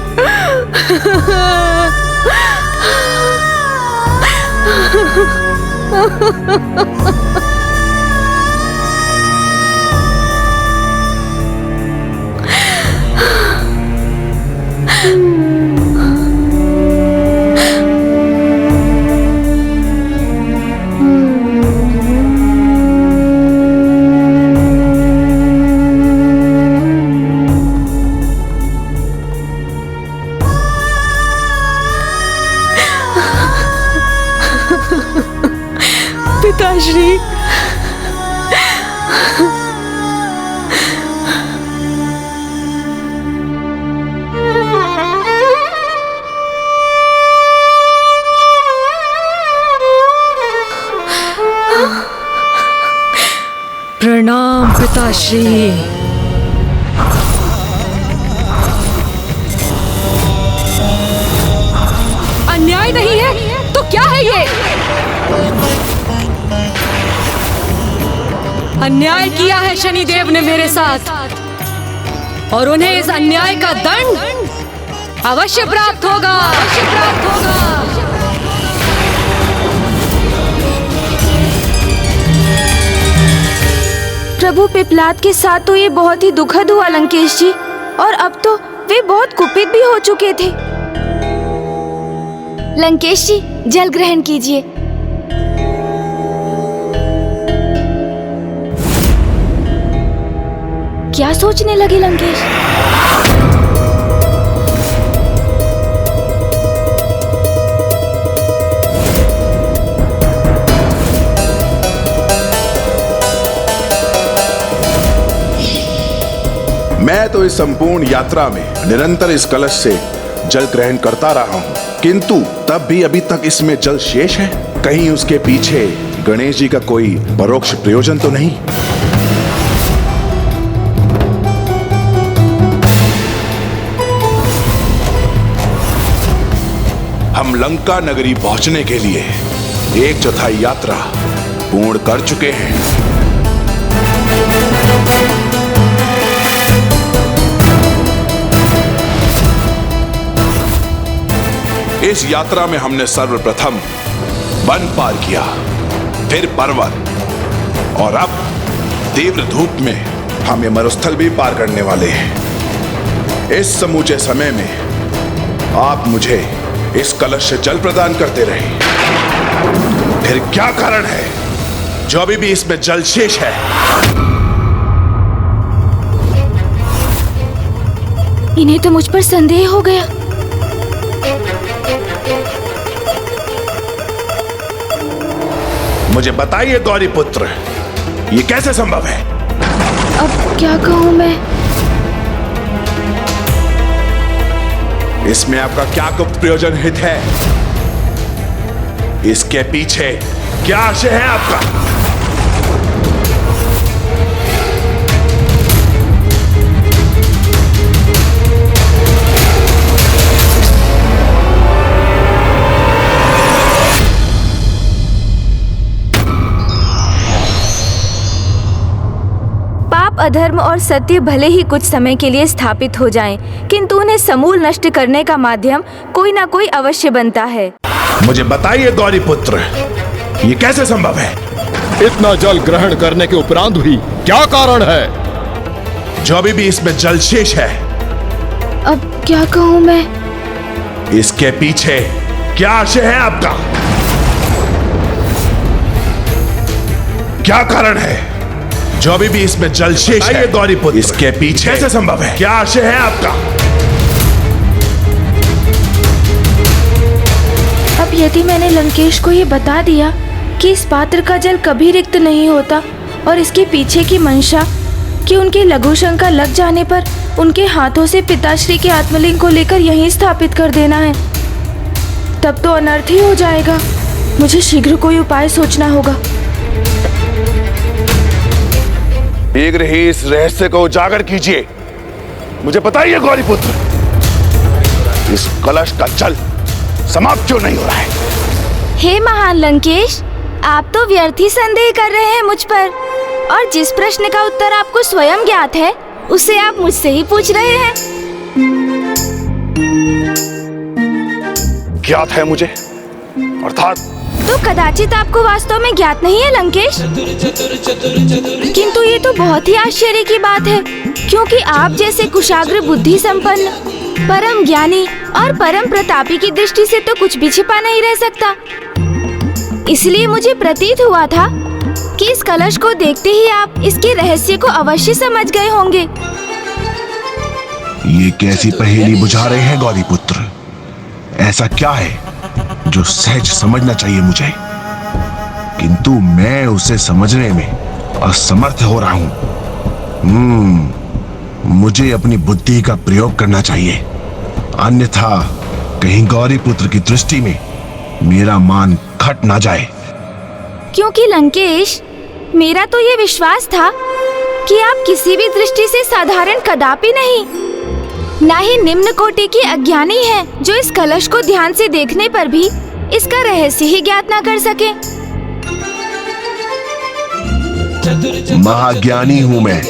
पिताश्री! प्रणाम पिताश्री। अन्याय नहीं है तो क्या है ये? अन्याय किया है शनिदेव ने मेरे साथ, और उन्हें इस अन्याय का दंड अवश्य प्राप्त होगा। प्रभु पिपलाद के साथ तो ये बहुत ही दुखद हुआ लंकेश जी, और अब तो वे बहुत कुपित भी हो चुके थे। लंकेश जी, जल ग्रहण कीजिए। क्या सोचने लगे लंकेश? मैं तो इस संपूर्ण यात्रा में निरंतर इस कलश से जल ग्रहण करता रहा हूँ, किंतु तब भी अभी तक इसमें जल शेष है। कहीं उसके पीछे गणेश जी का कोई परोक्ष प्रयोजन तो नहीं? हम लंका नगरी पहुंचने के लिए 1/4 यात्रा पूर्ण कर चुके हैं। इस यात्रा में हमने सर्वप्रथम वन पार किया, फिर पर्वत, और अब तीव्र धूप में हम ये मरुस्थल भी पार करने वाले हैं। इस समूचे समय में आप मुझे इस कलश से जल प्रदान करते रहे, फिर क्या कारण है जो अभी भी इसमें जल शेष है। इन्हें तो मुझ पर संदेह हो गया। मुझे बताइए गौरी पुत्र, ये कैसे संभव है? अब क्या कहूं मैं? इसमें आपका क्या गुप्त प्रयोजन हित है? इसके पीछे क्या आशय है आपका? अधर्म और सत्य भले ही कुछ समय के लिए स्थापित हो जाएं, किंतु उन्हें समूल नष्ट करने का माध्यम कोई ना कोई अवश्य बनता है। मुझे बताइए गौरी पुत्र, ये कैसे संभव है? इतना जल ग्रहण करने के उपरांत भी क्या कारण है? जो अभी भी इसमें जल शेष है। अब क्या कहूं मैं? इसके पीछे क्या आशय है आपका? क्या कारण है जो अभी भी इसमें जल शेष है? गौरी पुत्र, इसके पीछे कैसे संभव है? क्या आशय है आपका? अब यदि मैंने लंकेश को ये बता दिया कि इस पात्र का जल कभी रिक्त नहीं होता और इसके पीछे की मंशा कि उनके लघु शंका लग जाने पर उनके हाथों से पिताश्री के आत्मलिंग को लेकर यहीं स्थापित कर देना है, तब तो अनर्थ ही हो जाएगा। मुझे शीघ्र कोई उपाय सोचना होगा। शीघ्र ही इस रहस्य को उजागर कीजिए। मुझे बताइए गौरी पुत्र, इस कलश का जल समाप्त क्यों नहीं हो रहा है? हे महान लंकेश, आप तो व्यर्थ ही संदेह कर रहे हैं मुझ पर, और जिस प्रश्न का उत्तर आपको स्वयं ज्ञात है उसे आप मुझसे ही पूछ रहे हैं। ज्ञात है मुझे, अर्थात तो कदाचित आपको वास्तव में ज्ञात नहीं है लंकेश। किंतु ये तो बहुत ही आश्चर्य की बात है, क्योंकि आप जैसे कुशाग्र बुद्धि संपन्न, परम ज्ञानी और परम प्रतापी की दृष्टि से तो कुछ भी छिपा नहीं रह सकता। इसलिए मुझे प्रतीत हुआ था कि इस कलश को देखते ही आप इसके रहस्य को अवश्य समझ गए होंगे। ये कैसी पहेली बुझा रहे हैं गौरी पुत्र? ऐसा क्या है जो सहज समझना चाहिए मुझे, किंतु मैं उसे समझने में असमर्थ हो रहा हूं? मुझे अपनी बुद्धि का प्रयोग करना चाहिए, अन्यथा कहीं गौरी पुत्र की दृष्टि में मेरा मान घट ना जाए। क्योंकि लंकेश, मेरा तो ये विश्वास था कि आप किसी भी दृष्टि से साधारण कदापि नहीं, ना ही निम्न कोटि की अज्ञानी हैं, जो इस कलश को ध्यान से देखने पर भी इसका रहस्य ही ज्ञात ना कर सके। महाज्ञानी हूँ मैं,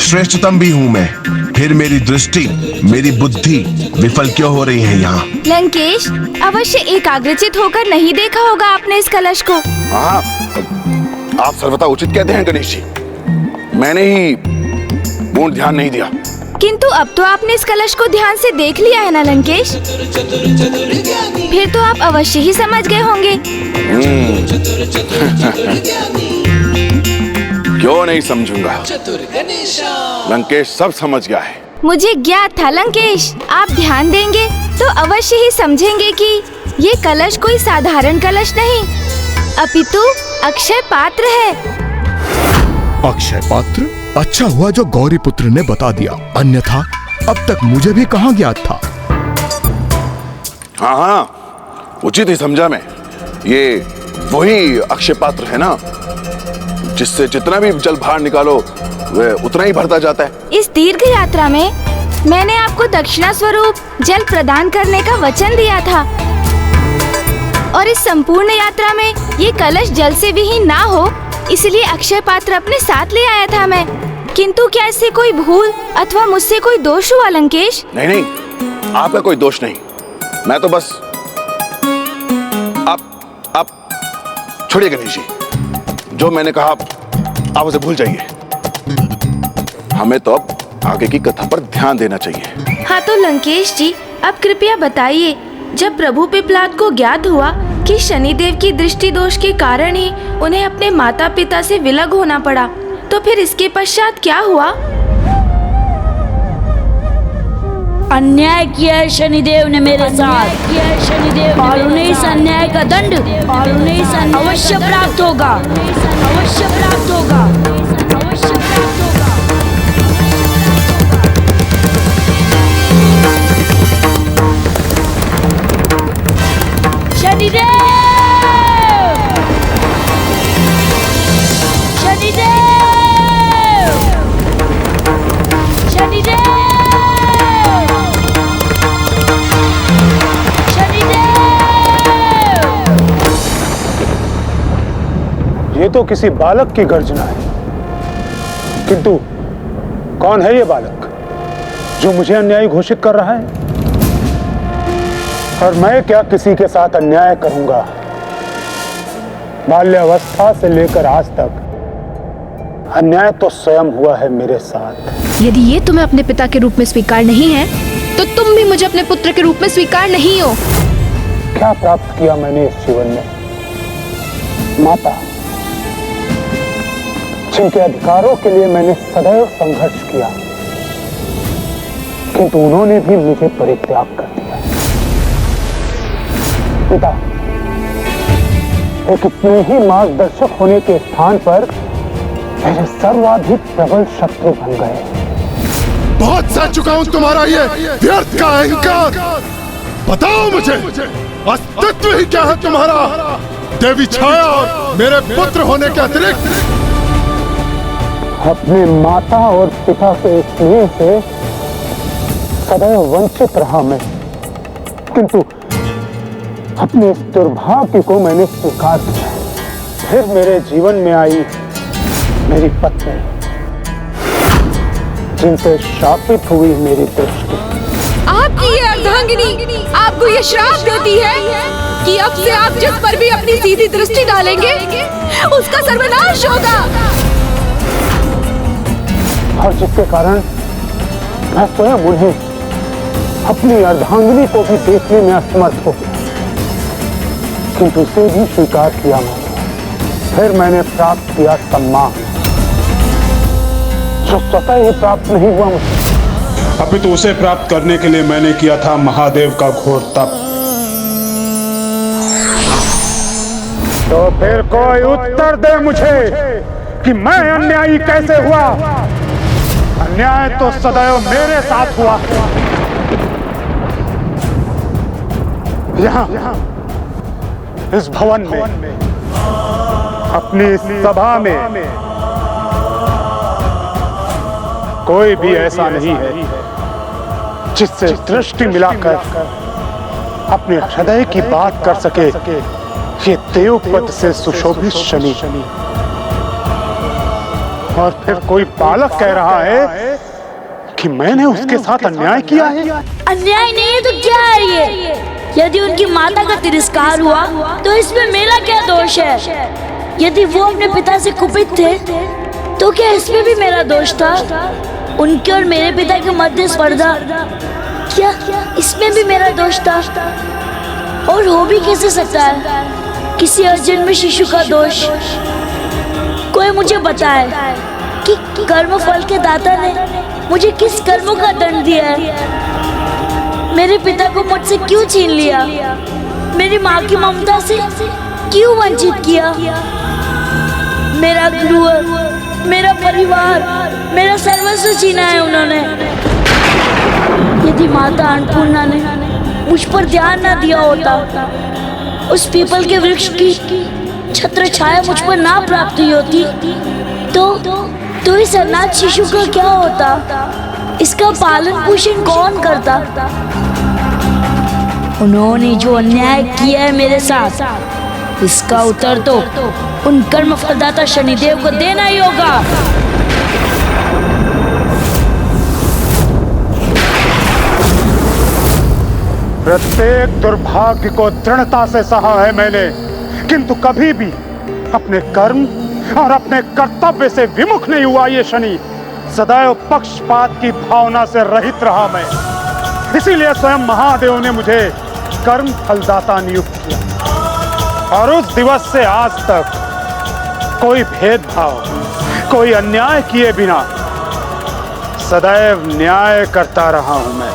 श्रेष्ठतम भी हूँ मैं, फिर मेरी दृष्टि, मेरी बुद्धि विफल क्यों हो रही है यहाँ? लंकेश, अवश्य एकाग्रचित होकर नहीं देखा होगा आपने इस कलश को। हाँ, आप सर्वथा उचित कहते हैं गणेश जी, मैंने ही पूर्ण ध्यान नहीं दिया। किंतु अब तो आपने इस कलश को ध्यान से देख लिया है ना लंकेश, फिर तो आप अवश्य ही समझ गए होंगे। क्यों नहीं समझूंगा, लंकेश सब समझ गया है। मुझे ज्ञात था लंकेश, आप ध्यान देंगे तो अवश्य ही समझेंगे कि ये कलश कोई साधारण कलश नहीं, अपितु अक्षय पात्र है। अक्षय पात्र? अच्छा हुआ जो गौरी पुत्र ने बता दिया, अन्यथा अब तक मुझे भी कहाँ ज्ञात था। हाँ हाँ, उचित ही समझा मैं। ये वही अक्षय पात्र है ना, जिससे जितना भी जल बाहर निकालो वह उतना ही भरता जाता है। इस दीर्घ यात्रा में मैंने आपको दक्षिणा स्वरूप जल प्रदान करने का वचन दिया था, और इस संपूर्ण यात्रा में ये कलश जल से विहीन ना हो, इसलिए अक्षय पात्र अपने साथ ले आया था मैं। किंतु क्या इससे कोई भूल अथवा मुझसे कोई दोष हुआ लंकेश? नहीं नहीं, आपका कोई दोष नहीं, मैं तो बस आप छोड़िए गणेश जी, जो मैंने कहा आप उसे भूल जाइए। हमें तो अब आगे की कथा पर ध्यान देना चाहिए। हाँ तो लंकेश जी, अब कृपया बताइए, जब प्रभु पिपलाद को ज्ञात हुआ कि शनिदेव की दृष्टि दोष के कारण ही उन्हें अपने माता पिता से विलग होना पड़ा। तो फिर इसके पश्चात क्या हुआ? अन्याय किया है शनिदेव ने मेरे साथ और उन्हें इस अन्याय का दंड अवश्य प्राप्त होगा, अवश्य प्राप्त होगा, अवश्य प्राप्त होगा। शनिदेव, शनिदेव, शनिदेव, ये तो किसी बालक की गर्जना है, किंतु कौन है ये बालक जो मुझे अन्यायी घोषित कर रहा है? और मैं क्या किसी के साथ अन्याय करूंगा? बाल्यावस्था से लेकर आज तक अन्याय तो स्वयं हुआ है मेरे साथ। यदि ये तुम्हें अपने पिता के रूप में स्वीकार नहीं है, तो तुम भी मुझे अपने पुत्र के रूप में स्वीकार नहीं हो। क्या प्राप्त किया मैंने इस जीवन में? माता, जिनके अधिकारों के लिए मैंने सदैव संघर्ष किया, किंतु उन्होंने भी मुझे परित्याग कर दिया। पिता, एक इतने ही मार्गदर्शक होने के स्थान पर मेरे सर्वाधिक प्रबल शत्रु बन गए। बहुत सह चुका हूं तुम्हारा ये व्यर्थ का अहंकार। बताओ मुझे, अस्तित्व ही क्या है तुम्हारा? देवी छाया और मेरे पुत्र होने के अतिरिक्त अपने माता और पिता के स्नेह से सदैव वंचित रहा मैं, किंतु अपने इस दुर्भाग्य को मैंने स्वीकार किया। फिर मेरे जीवन में आई मेरी पत्नी, जिनसे शापित हुई मेरी दृष्टि। आपकी ये अर्धांगिनी आपको ये श्राप देती है कि अब से आप जिस पर भी अपनी सीधी दृष्टि डालेंगे उसका सर्वनाश होगा, और जिसके कारण मैं स्वयं उन्हें, अपनी अर्धांगिनी को भी देखने में असमर्थ हो गया, किंतु उसे भी स्वीकार किया मैंने। फिर मैंने प्राप्त किया सम्मान, जो स्वतः ही प्राप्त नहीं हुआ मुझे, अपितु उसे प्राप्त करने के लिए मैंने किया था महादेव का घोर तप। तो फिर कोई उत्तर दे मुझे कि मैं अन्यायी कैसे हुआ? अन्याय तो सदैव मेरे साथ हुआ। यहाँ इस भवन में, अपनी इस सभा में कोई भी ऐसा नहीं है जिससे दृष्टि मिलाकर अपने हृदय की बात कर सके ये देवपद से सुशोभित शनि। और फिर कोई बालक कह रहा है कि मैंने उसके साथ अन्याय किया है। अन्याय नहीं है तो क्या है ये? यदि उनकी माता का तिरस्कार हुआ तो इसमें मेरा क्या दोष है? यदि वो अपने पिता से कुपित थे तो क्या इसमें भी मेरा दोष था? उनके और मेरे पिता के मध्य स्पर्धा, क्या इसमें भी मेरा दोष था? और हो भी कैसे सकता है किसी अजन्मे शिशु का दोष? कोई मुझे बताए कि कर्म फल के दाता ने मुझे किस कर्मों का दंड दिया है? मेरे पिता को मुझसे क्यों छीन लिया? मेरी माँ की ममता से क्यों वंचित किया? मेरा गृह, मेरा परिवार, मेरा सर्वस्व छीना है उन्होंने। यदि माता अन्नपूर्णा ने मुझ पर ध्यान न दिया होता, उस पीपल के वृक्ष की छत्र छाया मुझ पर ना प्राप्त हुई होती, तो इस अनाथ शिशु का क्या होता? इसका पालन पोषण कौन करता? उन्होंने जो अन्याय किया है मेरे साथ, इसका उत्तर तो उन कर्म फलदाता शनिदेव को देना ही होगा। प्रत्येक दुर्भाग्य को दृढ़ता से सहा है मैंने, किंतु कभी भी अपने कर्म और अपने कर्तव्य से विमुख नहीं हुआ ये शनि। सदैव पक्षपात की भावना से रहित रहा मैं। इसीलिए स्वयं महादेव ने मुझे कर्म फलदाता नियुक्त किया। और उस दिवस से आज तक कोई भेदभाव, कोई अन्याय किए बिना सदैव न्याय करता रहा हूं मैं।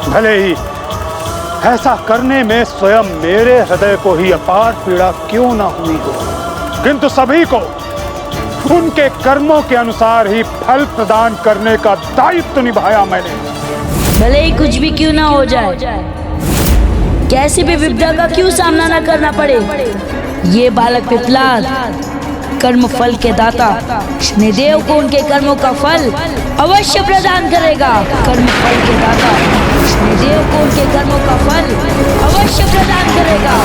भले ही ऐसा करने में स्वयं मेरे हृदय को ही अपार पीड़ा क्यों ना हुई हो, किंतु सभी को उनके कर्मों के अनुसार ही फल प्रदान करने का दायित्व निभाया मैंने। भले ही कुछ भी क्यों ना हो जाए, कैसी भी विपदा का क्यों सामना ना करना पड़े, ये बालक पिपलाद कर्म फल के दाता शनिदेव को उनके कर्मों का फल अवश्य प्रदान करेगा। कर्म फल के दाता शनिदेव को उनके कर्मों का फल अवश्य प्रदान करेगा।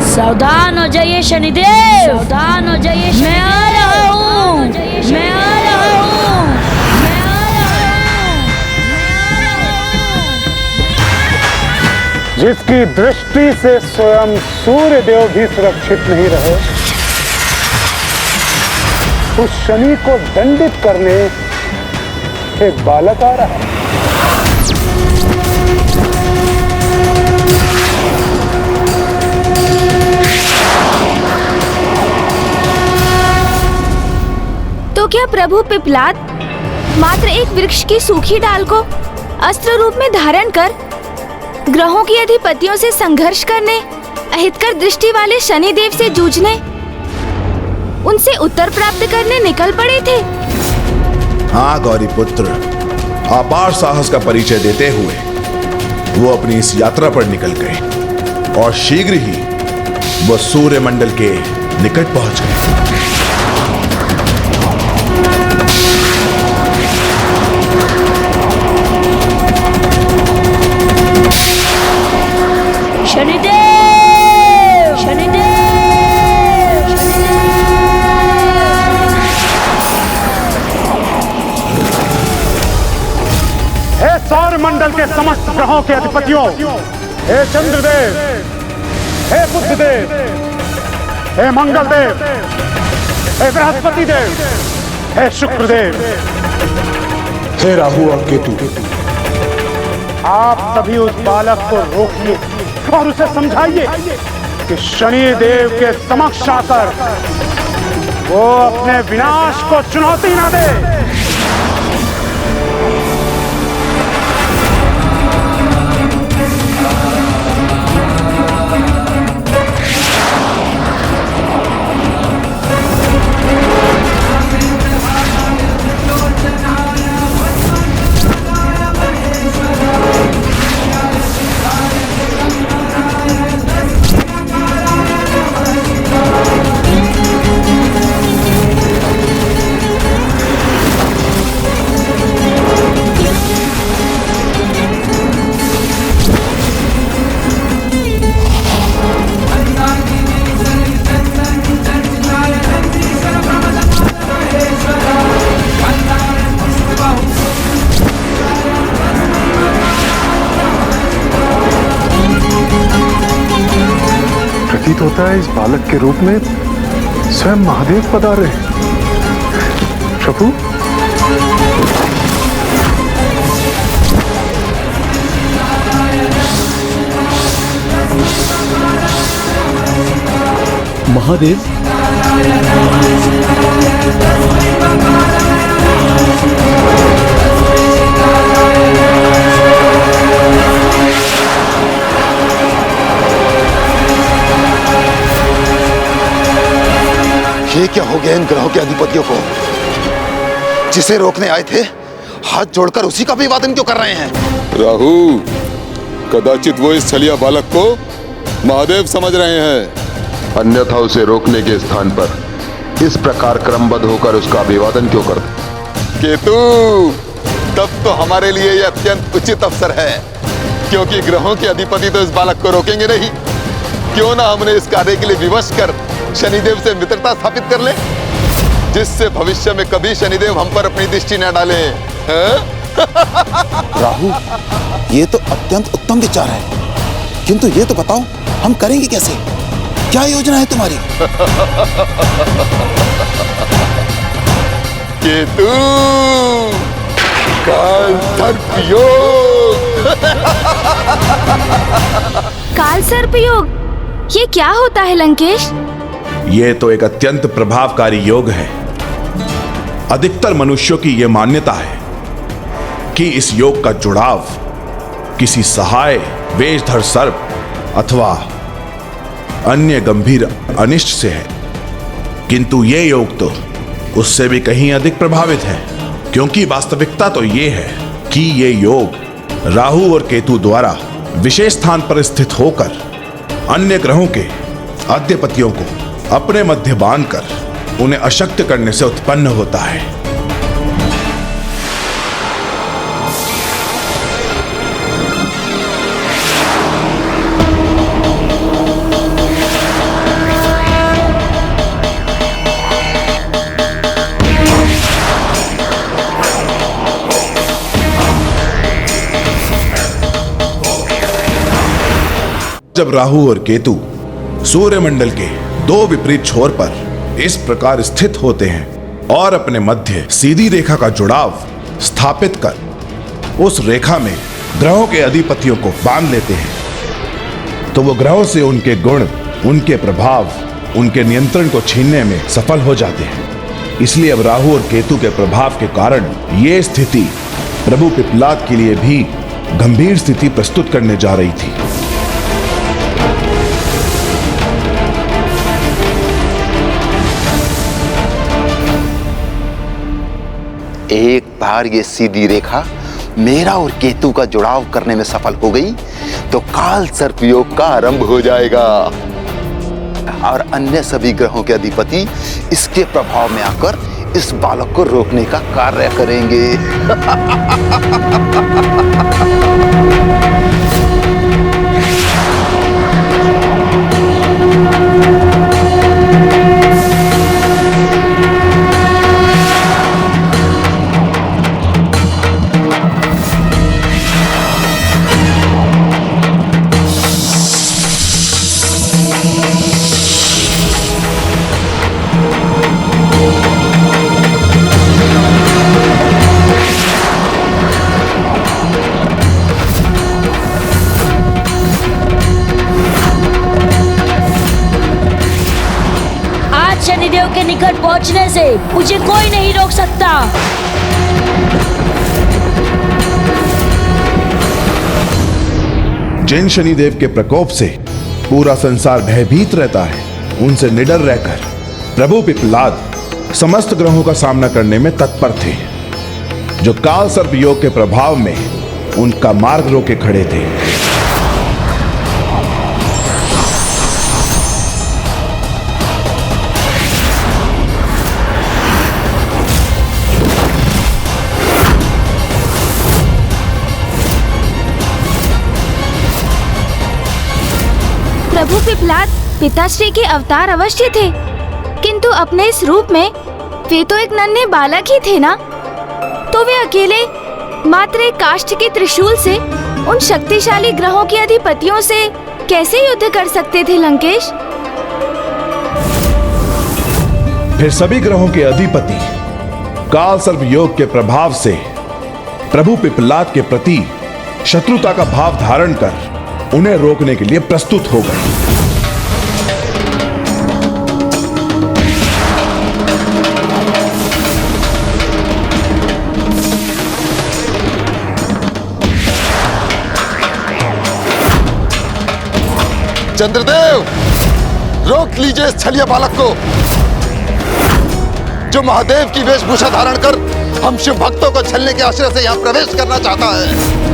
सावधान हो जाइए शनिदेव, सावधान हो जाइए। मैं आ रहा हूँ, मैं आ रहा हूँ, मैं आ रहा हूँ। जिसकी दृष्टि से स्वयं सूर्य देव भी सुरक्षित नहीं रहे, उस शनि को दंडित करने एक बालक आ रहा है। तो क्या प्रभु पिपलाद मात्र एक वृक्ष की सूखी डाल को अस्त्र रूप में धारण कर ग्रहों की अधिपतियों से संघर्ष करने, अहितकर दृष्टि वाले शनि देव से जूझने, उनसे उत्तर प्राप्त करने निकल पड़े थे? हाँ गौरी पुत्र, अपार साहस का परिचय देते हुए वो अपनी इस यात्रा पर निकल गए और शीघ्र ही वो सूर्य मंडल के निकट पहुंच गए। शनिदेव, शनिदेव, हे सौरमंडल के समस्त ग्रहों के अधिपतियों, हे चंद्रदेव, हे बुधदेव, हे मंगलदेव, हे बृहस्पति देव, हे शुक्रदेव, हे राहु और केतु, आप सभी उस बालक को रोकिए और उसे समझाइए कि शनि देव के समक्ष आकर वो अपने विनाश को चुनौती ना दे। प्रतीत होता है इस बालक के रूप में स्वयं महादेव पधारे हैं। प्रभु, महादेव, ये क्या हो गया इन ग्रहों के अधिपतियों को? जिसे रोकने आए थे हाथ जोड़कर उसी का अभिवादन क्यों कर रहे हैं? राहु, कदाचित वो इस छलिया बालक को महादेव समझ रहे हैं, अन्यथा उसे रोकने के स्थान पर इस प्रकार क्रमबद्ध होकर उसका अभिवादन क्यों करते? केतु, तब तो हमारे लिए यह अत्यंत उचित अवसर है, क्योंकि ग्रहों के अधिपति तो इस बालक को रोकेंगे नहीं। क्यों ना हमने इस कार्य के लिए विवश कर शनिदेव से मित्रता स्थापित कर ले, जिससे भविष्य में कभी शनिदेव हम पर अपनी दृष्टि न डाले। राहु, ये तो अत्यंत उत्तम विचार है, किंतु ये तो बताओ हम करेंगे कैसे? क्या योजना है तुम्हारी? केतु, काल सर्प योग। काल सर्प योग, ये क्या होता है लंकेश? ये तो एक अत्यंत प्रभावकारी योग है। अधिकतर मनुष्यों की यह मान्यता है कि इस योग का जुड़ाव किसी सहाय वेशधर सर्प अथवा अन्य गंभीर अनिष्ट से है, किंतु ये योग तो उससे भी कहीं अधिक प्रभावित है, क्योंकि वास्तविकता तो ये है कि ये योग राहु और केतु द्वारा विशेष स्थान पर स्थित होकर अन्य ग्रहों के अधिपतियों को अपने मध्य बांधकर उन्हें अशक्त करने से उत्पन्न होता है। जब राहु और केतु सूर्यमंडल के दो विपरीत छोर पर इस प्रकार स्थित होते हैं और अपने मध्य सीधी रेखा का जुड़ाव स्थापित कर उस रेखा में ग्रहों के अधिपतियों को बांध लेते हैं, तो वो ग्रहों से उनके गुण, उनके प्रभाव, उनके नियंत्रण को छीनने में सफल हो जाते हैं। इसलिए अब राहु और केतु के प्रभाव के कारण ये स्थिति प्रभु पिप्पलाद के लिए भी गंभीर स्थिति प्रस्तुत करने जा रही थी। एक बार ये सीधी रेखा मेरा और केतु का जुड़ाव करने में सफल हो गई तो काल सर्प योग का आरंभ हो जाएगा और अन्य सभी ग्रहों के अधिपति इसके प्रभाव में आकर इस बालक को रोकने का कार्य करेंगे। शनिदेव के निकट पहुंचने से मुझे कोई नहीं रोक सकता। जिन शनिदेव के प्रकोप से पूरा संसार भयभीत रहता है, उनसे निडर रहकर प्रभु पिप्पलाद समस्त ग्रहों का सामना करने में तत्पर थे, जो काल सर्प योग के प्रभाव में उनका मार्ग रोके खड़े थे। प्रभु पिप्पलाद पिताश्री के अवतार अवश्य थे, किंतु अपने इस रूप में वे तो एक नन्हे बालक ही थे ना, तो वे अकेले मात्र एक काष्ठ के त्रिशूल से उन शक्तिशाली ग्रहों के अधिपतियों से कैसे युद्ध कर सकते थे लंकेश? फिर सभी ग्रहों के अधिपति काल सर्प योग के प्रभाव से प्रभु पिप्पलाद के प्रति शत्रुता का भाव धारण कर उन्हें रोकने के लिए प्रस्तुत हो गए। चंद्रदेव, रोक लीजिए इस छलिया बालक को, जो महादेव की वेशभूषा धारण कर हम शिव भक्तों को छलने के आश्रय से यहाँ प्रवेश करना चाहता है।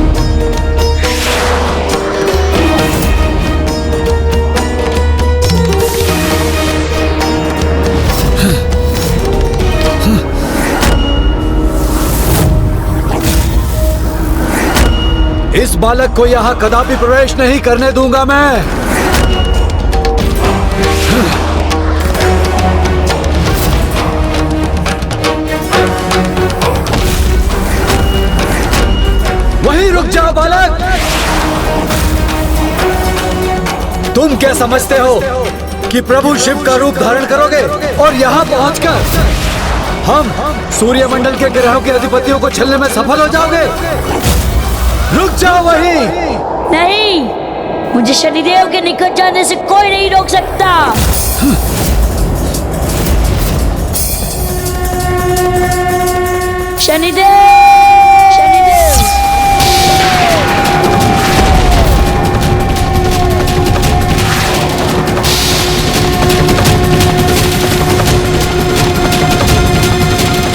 इस बालक को यहाँ कदापि प्रवेश नहीं करने दूंगा मैं। वहीं रुक जाओ बालक। तुम क्या समझते हो कि प्रभु शिव का रूप धारण करोगे और यहाँ पहुंचकर हम सूर्यमंडल के ग्रहों के अधिपतियों को छलने में सफल हो जाओगे? रुक जाओ वहीं। नहीं, मुझे शनिदेव के निकट जाने से कोई नहीं रोक सकता। शनिदेव, शनिदेव।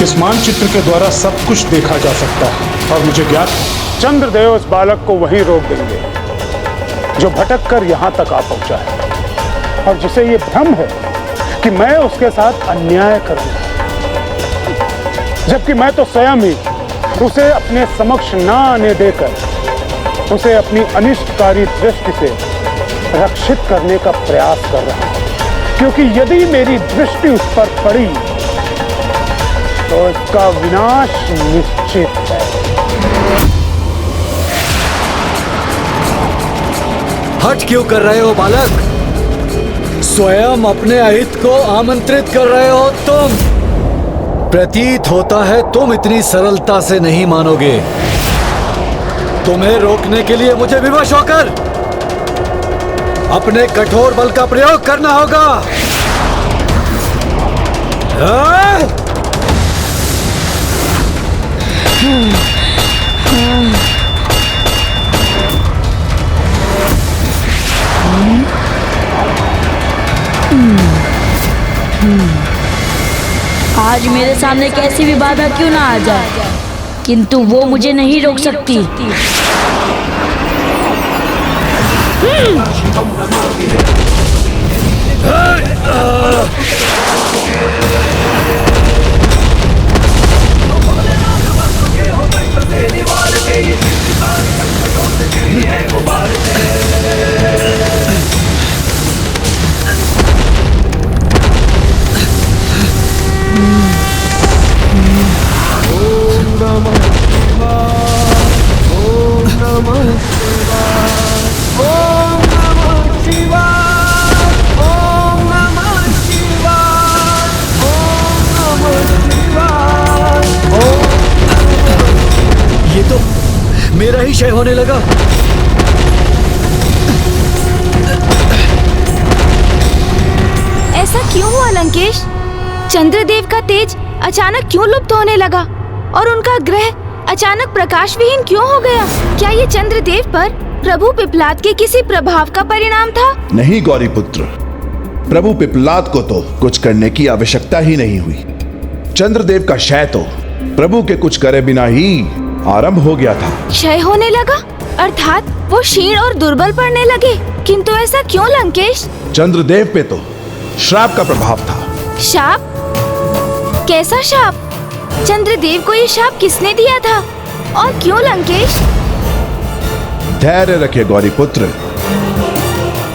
इस मानचित्र के द्वारा सब कुछ देखा जा सकता है और मुझे ज्ञात है चंद्रदेव इस बालक को वहीं रोक देंगे जो भटक कर यहाँ तक आ पहुंचा है और जिसे ये भ्रम है कि मैं उसके साथ अन्याय करूंगा, जबकि मैं तो स्वयं ही उसे अपने समक्ष ना आने देकर उसे अपनी अनिष्टकारी दृष्टि से रक्षित करने का प्रयास कर रहा हूं, क्योंकि यदि मेरी दृष्टि उस पर पड़ी तो इसका विनाश निश्चित है। हट क्यों कर रहे हो बालक? स्वयं अपने अहित को आमंत्रित कर रहे हो तुम। प्रतीत होता है तुम इतनी सरलता से नहीं मानोगे। तुम्हें रोकने के लिए मुझे विवश होकर अपने कठोर बल का प्रयोग करना होगा। आज मेरे सामने कैसी भी बाधा क्यों ना आ जाए, किंतु वो मुझे नहीं रोक सकती। ये तो मेरा ही क्षय होने लगा। ऐसा क्यों हुआ लंकेश? चंद्रदेव का तेज अचानक क्यों लुप्त होने लगा और उनका ग्रह अचानक प्रकाश विहीन क्यों हो गया? क्या ये चंद्रदेव पर प्रभु पिप्लाद के किसी प्रभाव का परिणाम था? नहीं गौरी पुत्र, प्रभु पिप्लाद को तो कुछ करने की आवश्यकता ही नहीं हुई। चंद्रदेव का क्षय तो प्रभु के कुछ करे बिना ही आरंभ हो गया था। क्षय होने लगा अर्थात वो क्षीण और दुर्बल पड़ने लगे। किंतु ऐसा क्यों लंकेश? चंद्रदेव पे तो श्राप का प्रभाव था। शाप? कैसा शाप? चंद्रदेव को ये शाप किसने दिया था और क्यों लंकेश? धैर्य रखिए गौरी पुत्र,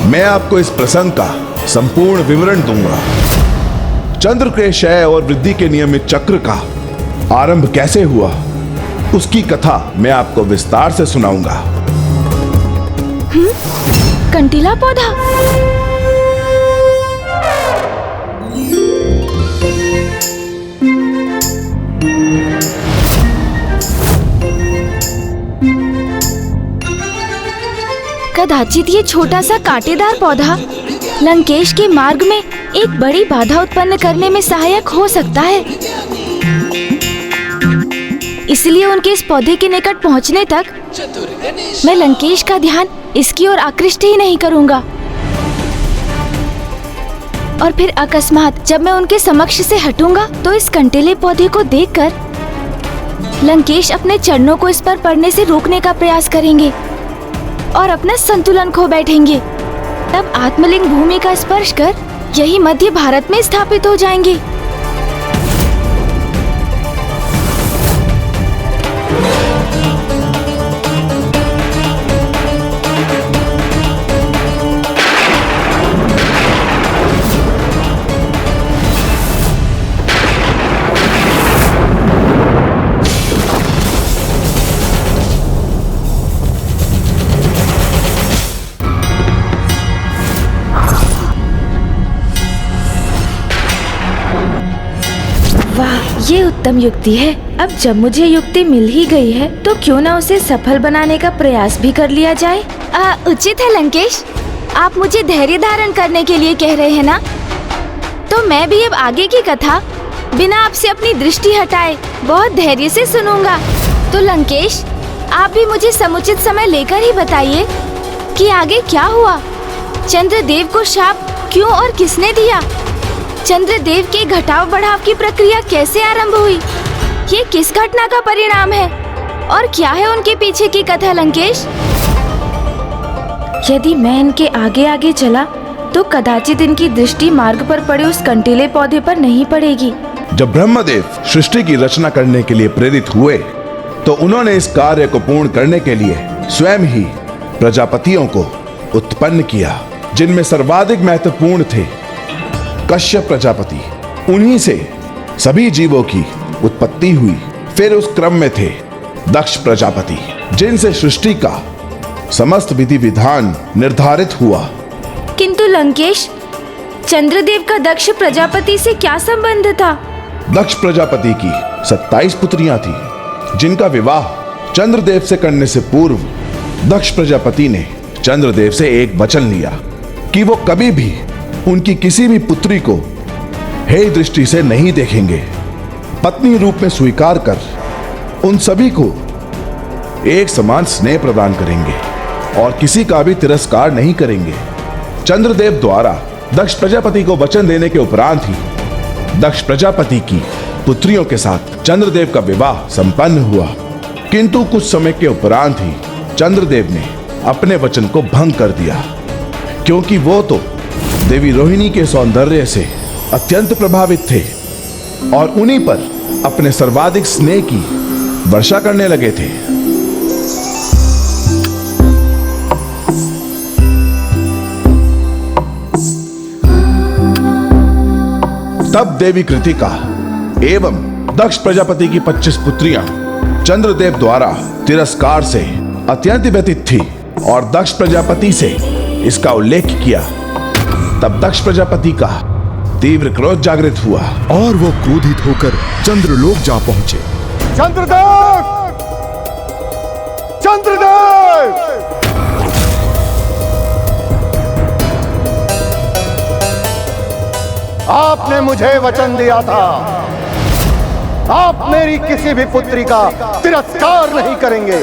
मैं आपको इस प्रसंग का संपूर्ण विवरण दूंगा। चंद्र के क्षय और वृद्धि के नियमित चक्र का आरंभ कैसे हुआ, उसकी कथा मैं आपको विस्तार से सुनाऊंगा। कंटीला पौधा? कदाचित ये छोटा सा कांटेदार पौधा लंकेश के मार्ग में एक बड़ी बाधा उत्पन्न करने में सहायक हो सकता है। इसलिए उनके इस पौधे के निकट पहुंचने तक मैं लंकेश का ध्यान इसकी ओर आकृष्ट ही नहीं करूंगा। और फिर अकस्मात जब मैं उनके समक्ष से हटूंगा तो इस कंटीले पौधे को देखकर लंकेश अपने चरणों को इस पर पड़ने से रोकने का प्रयास करेंगे और अपना संतुलन खो बैठेंगे। तब आत्मलिंग भूमि का स्पर्श कर यही मध्य भारत में स्थापित हो जाएंगे। ये उत्तम युक्ति है। अब जब मुझे युक्ति मिल ही गई है तो क्यों ना उसे सफल बनाने का प्रयास भी कर लिया जाए। उचित है लंकेश, आप मुझे धैर्य धारण करने के लिए कह रहे हैं ना? तो मैं भी अब आगे की कथा बिना आपसे अपनी दृष्टि हटाए बहुत धैर्य से सुनूंगा। तो लंकेश, आप भी मुझे समुचित समय लेकर ही बताइए कि आगे क्या हुआ। चंद्रदेव को शाप क्यों और किसने दिया? चंद्रदेव के घटाव बढ़ाव की प्रक्रिया कैसे आरंभ हुई? ये किस घटना का परिणाम है और क्या है उनके पीछे की कथा लंकेश? यदि मैं इनके आगे आगे चला तो कदाचित इनकी दृष्टि मार्ग पर पड़े उस कंटीले पौधे पर नहीं पड़ेगी। जब ब्रह्मदेव सृष्टि की रचना करने के लिए प्रेरित हुए तो उन्होंने इस कार्य को पूर्ण करने के लिए स्वयं ही प्रजापतियों को उत्पन्न किया, जिनमें सर्वाधिक महत्वपूर्ण थे कश्यप प्रजापति। उन्हीं से सभी जीवों की उत्पत्ति हुई। फिर उस क्रम में थे दक्ष प्रजापति, जिनसे सृष्टि का समस्त विधि विधान निर्धारित हुआ। किंतु लंकेश, चंद्रदेव का दक्ष प्रजापति से क्या संबंध था? दक्ष प्रजापति की 27 पुत्रियां थी, जिनका विवाह चंद्रदेव से करने से पूर्व दक्ष प्रजापति ने चंद्रदेव से एक वचन लिया कि वो कभी भी उनकी किसी भी पुत्री को हे दृष्टि से नहीं देखेंगे। पत्नी रूप में स्वीकार कर उन सभी को एक समान स्नेह प्रदान करेंगे और किसी का भी तिरस्कार नहीं करेंगे। चंद्रदेव द्वारा दक्ष प्रजापति को वचन देने के उपरांत ही दक्ष प्रजापति की पुत्रियों के साथ चंद्रदेव का विवाह संपन्न हुआ। किंतु कुछ समय के उपरांत ही चंद्रदेव ने अपने वचन को भंग कर दिया, क्योंकि वो तो देवी रोहिणी के सौंदर्य से अत्यंत प्रभावित थे और उन्हीं पर अपने सर्वाधिक स्नेह की वर्षा करने लगे थे। तब देवी कृतिका एवं दक्ष प्रजापति की 25 पुत्रियां चंद्रदेव द्वारा तिरस्कार से अत्यंत व्यथित थी और दक्ष प्रजापति से इसका उल्लेख किया। तब दक्ष प्रजापति का तीव्र क्रोध जागृत हुआ और वो क्रोधित होकर चंद्रलोक जा पहुंचे। चंद्रदेव! चंद्रदेव! आपने मुझे वचन दिया था, आप मेरी किसी भी पुत्री का तिरस्कार नहीं करेंगे,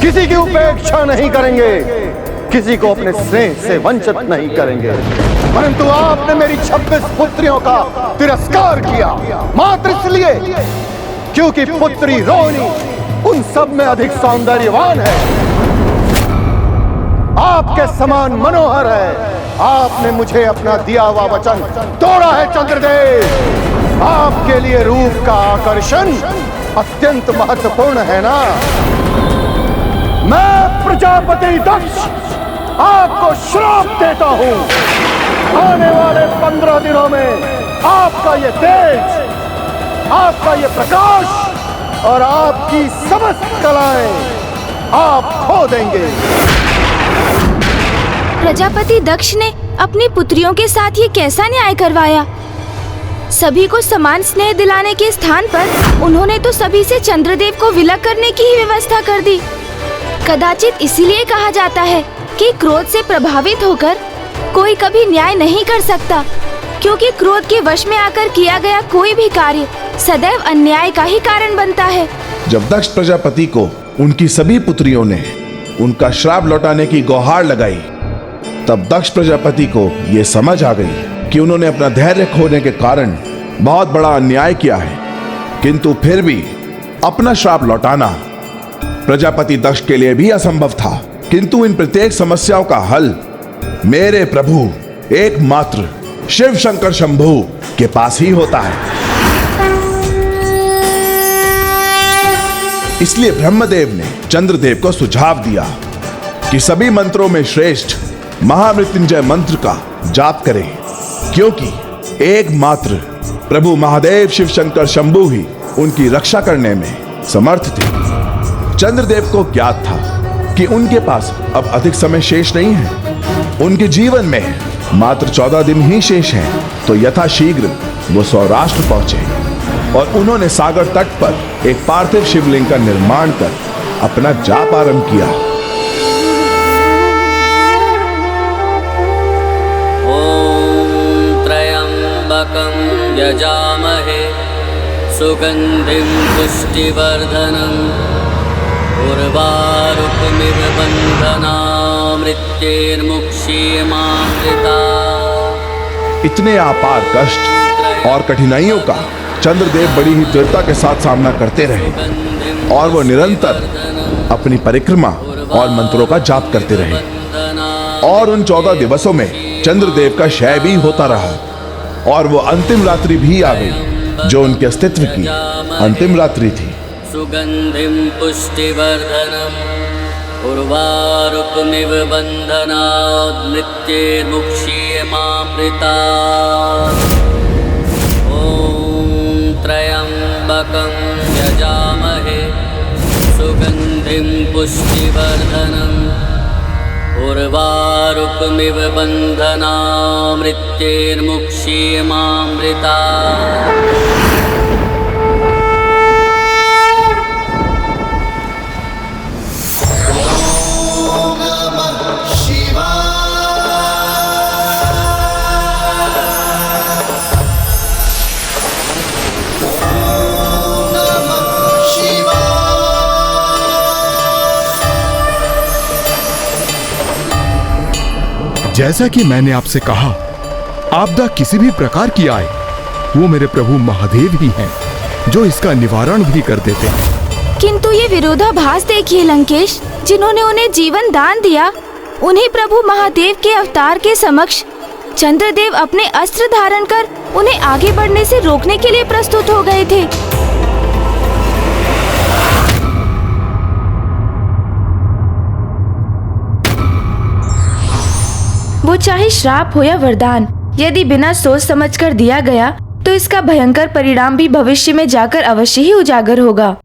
किसी की उपेक्षा नहीं करेंगे, किसी को अपने स्नेह से वंचित नहीं करेंगे। परंतु आपने मेरी 26 पुत्रियों का तिरस्कार किया, मात्र इसलिए क्योंकि पुत्री रोहिणी उन सब में अधिक सौंदर्यवान है, आपके समान मनोहर है। आपने मुझे अपना दिया हुआ वचन तोड़ा है चंद्रदेव। आपके लिए रूप का आकर्षण अत्यंत महत्वपूर्ण है ना। मैं प्रजापति दक्ष आपको श्राप देता हूं, आने वाले 15 दिनों में आपका ये तेज, आपका ये प्रकाश और आपकी समस्त कलाएं आप खो देंगे। प्रजापति दक्ष ने अपनी पुत्रियों के साथ ये कैसा न्याय करवाया? सभी को समान स्नेह दिलाने के स्थान पर उन्होंने तो सभी से चंद्रदेव को विलग करने की ही व्यवस्था कर दी। कदाचित इसीलिए कहा जाता है कि क्रोध से प्रभावित होकर कोई कभी न्याय नहीं कर सकता, क्योंकि क्रोध के वश में आकर किया गया कोई भी कार्य सदैव अन्याय का ही कारण बनता है। जब दक्ष प्रजापति को उनकी सभी पुत्रियों ने उनका श्राप लौटाने की गुहार लगाई, तब दक्ष प्रजापति को यह समझ आ गई कि उन्होंने अपना धैर्य खोने के कारण बहुत बड़ा अन्याय किया है। किंतु फिर भी अपना श्राप लौटाना प्रजापति दक्ष के लिए भी असंभव था। किंतु इन प्रत्येक समस्याओं का हल मेरे प्रभु एकमात्र शिव शंकर शंभु के पास ही होता है। इसलिए ब्रह्मदेव ने चंद्रदेव को सुझाव दिया कि सभी मंत्रों में श्रेष्ठ महामृत्युंजय मंत्र का जाप करें, क्योंकि एकमात्र प्रभु महादेव शिव शंकर शंभु ही उनकी रक्षा करने में समर्थ थे। चंद्रदेव को ज्ञात था कि उनके पास अब अधिक समय शेष नहीं है, उनके जीवन में मात्र 14 दिन ही शेष हैं, तो यथाशीघ्र वो सौराष्ट्र पहुंचे और उन्होंने सागर तट पर एक पार्थिव शिवलिंग का निर्माण कर अपना जाप आरंभ किया। ओम त्र्यंबकं यजामहे सुगंधिं पुष्टिवर्धनम् उर्वारुकमिव बन्धनामृत्यैर्मुक्षीयमामृता। इतने अपार कष्ट और कठिनाइयों का चंद्रदेव बड़ी ही दृढ़ता के साथ सामना करते रहे और वो निरंतर अपनी परिक्रमा और मंत्रों का जाप करते रहे। और उन 14 दिवसों में चंद्रदेव का क्षय भी होता रहा और वो अंतिम रात्रि भी आ गई जो उनके अस्तित्व की अंतिम रात्रि थी। सुगंधिं पुष्टिवर्धनम् उर्वारुकमिव बन्धनात् मृत्यैर्मुक्षीयमामृता। ॐ त्र्यंबकं यजामहे सुगंधिं पुष्टिवर्धनम् उर्वारुकमिव बन्धनात् मृत्यैर्मुक्षीयमामृता। जैसा कि मैंने आपसे कहा, आपदा किसी भी प्रकार की आए, वो मेरे प्रभु महादेव ही हैं, जो इसका निवारण भी कर देते हैं। किंतु ये विरोधाभास देखिए लंकेश, जिन्होंने उन्हें जीवन दान दिया, उन्हीं प्रभु महादेव के अवतार के समक्ष चंद्रदेव अपने अस्त्र धारण कर उन्हें आगे बढ़ने से रोकने के लिए प्रस्तुत हो गए थे। वो चाहे श्राप हो या वरदान, यदि बिना सोच समझकर दिया गया तो इसका भयंकर परिणाम भी भविष्य में जाकर अवश्य ही उजागर होगा।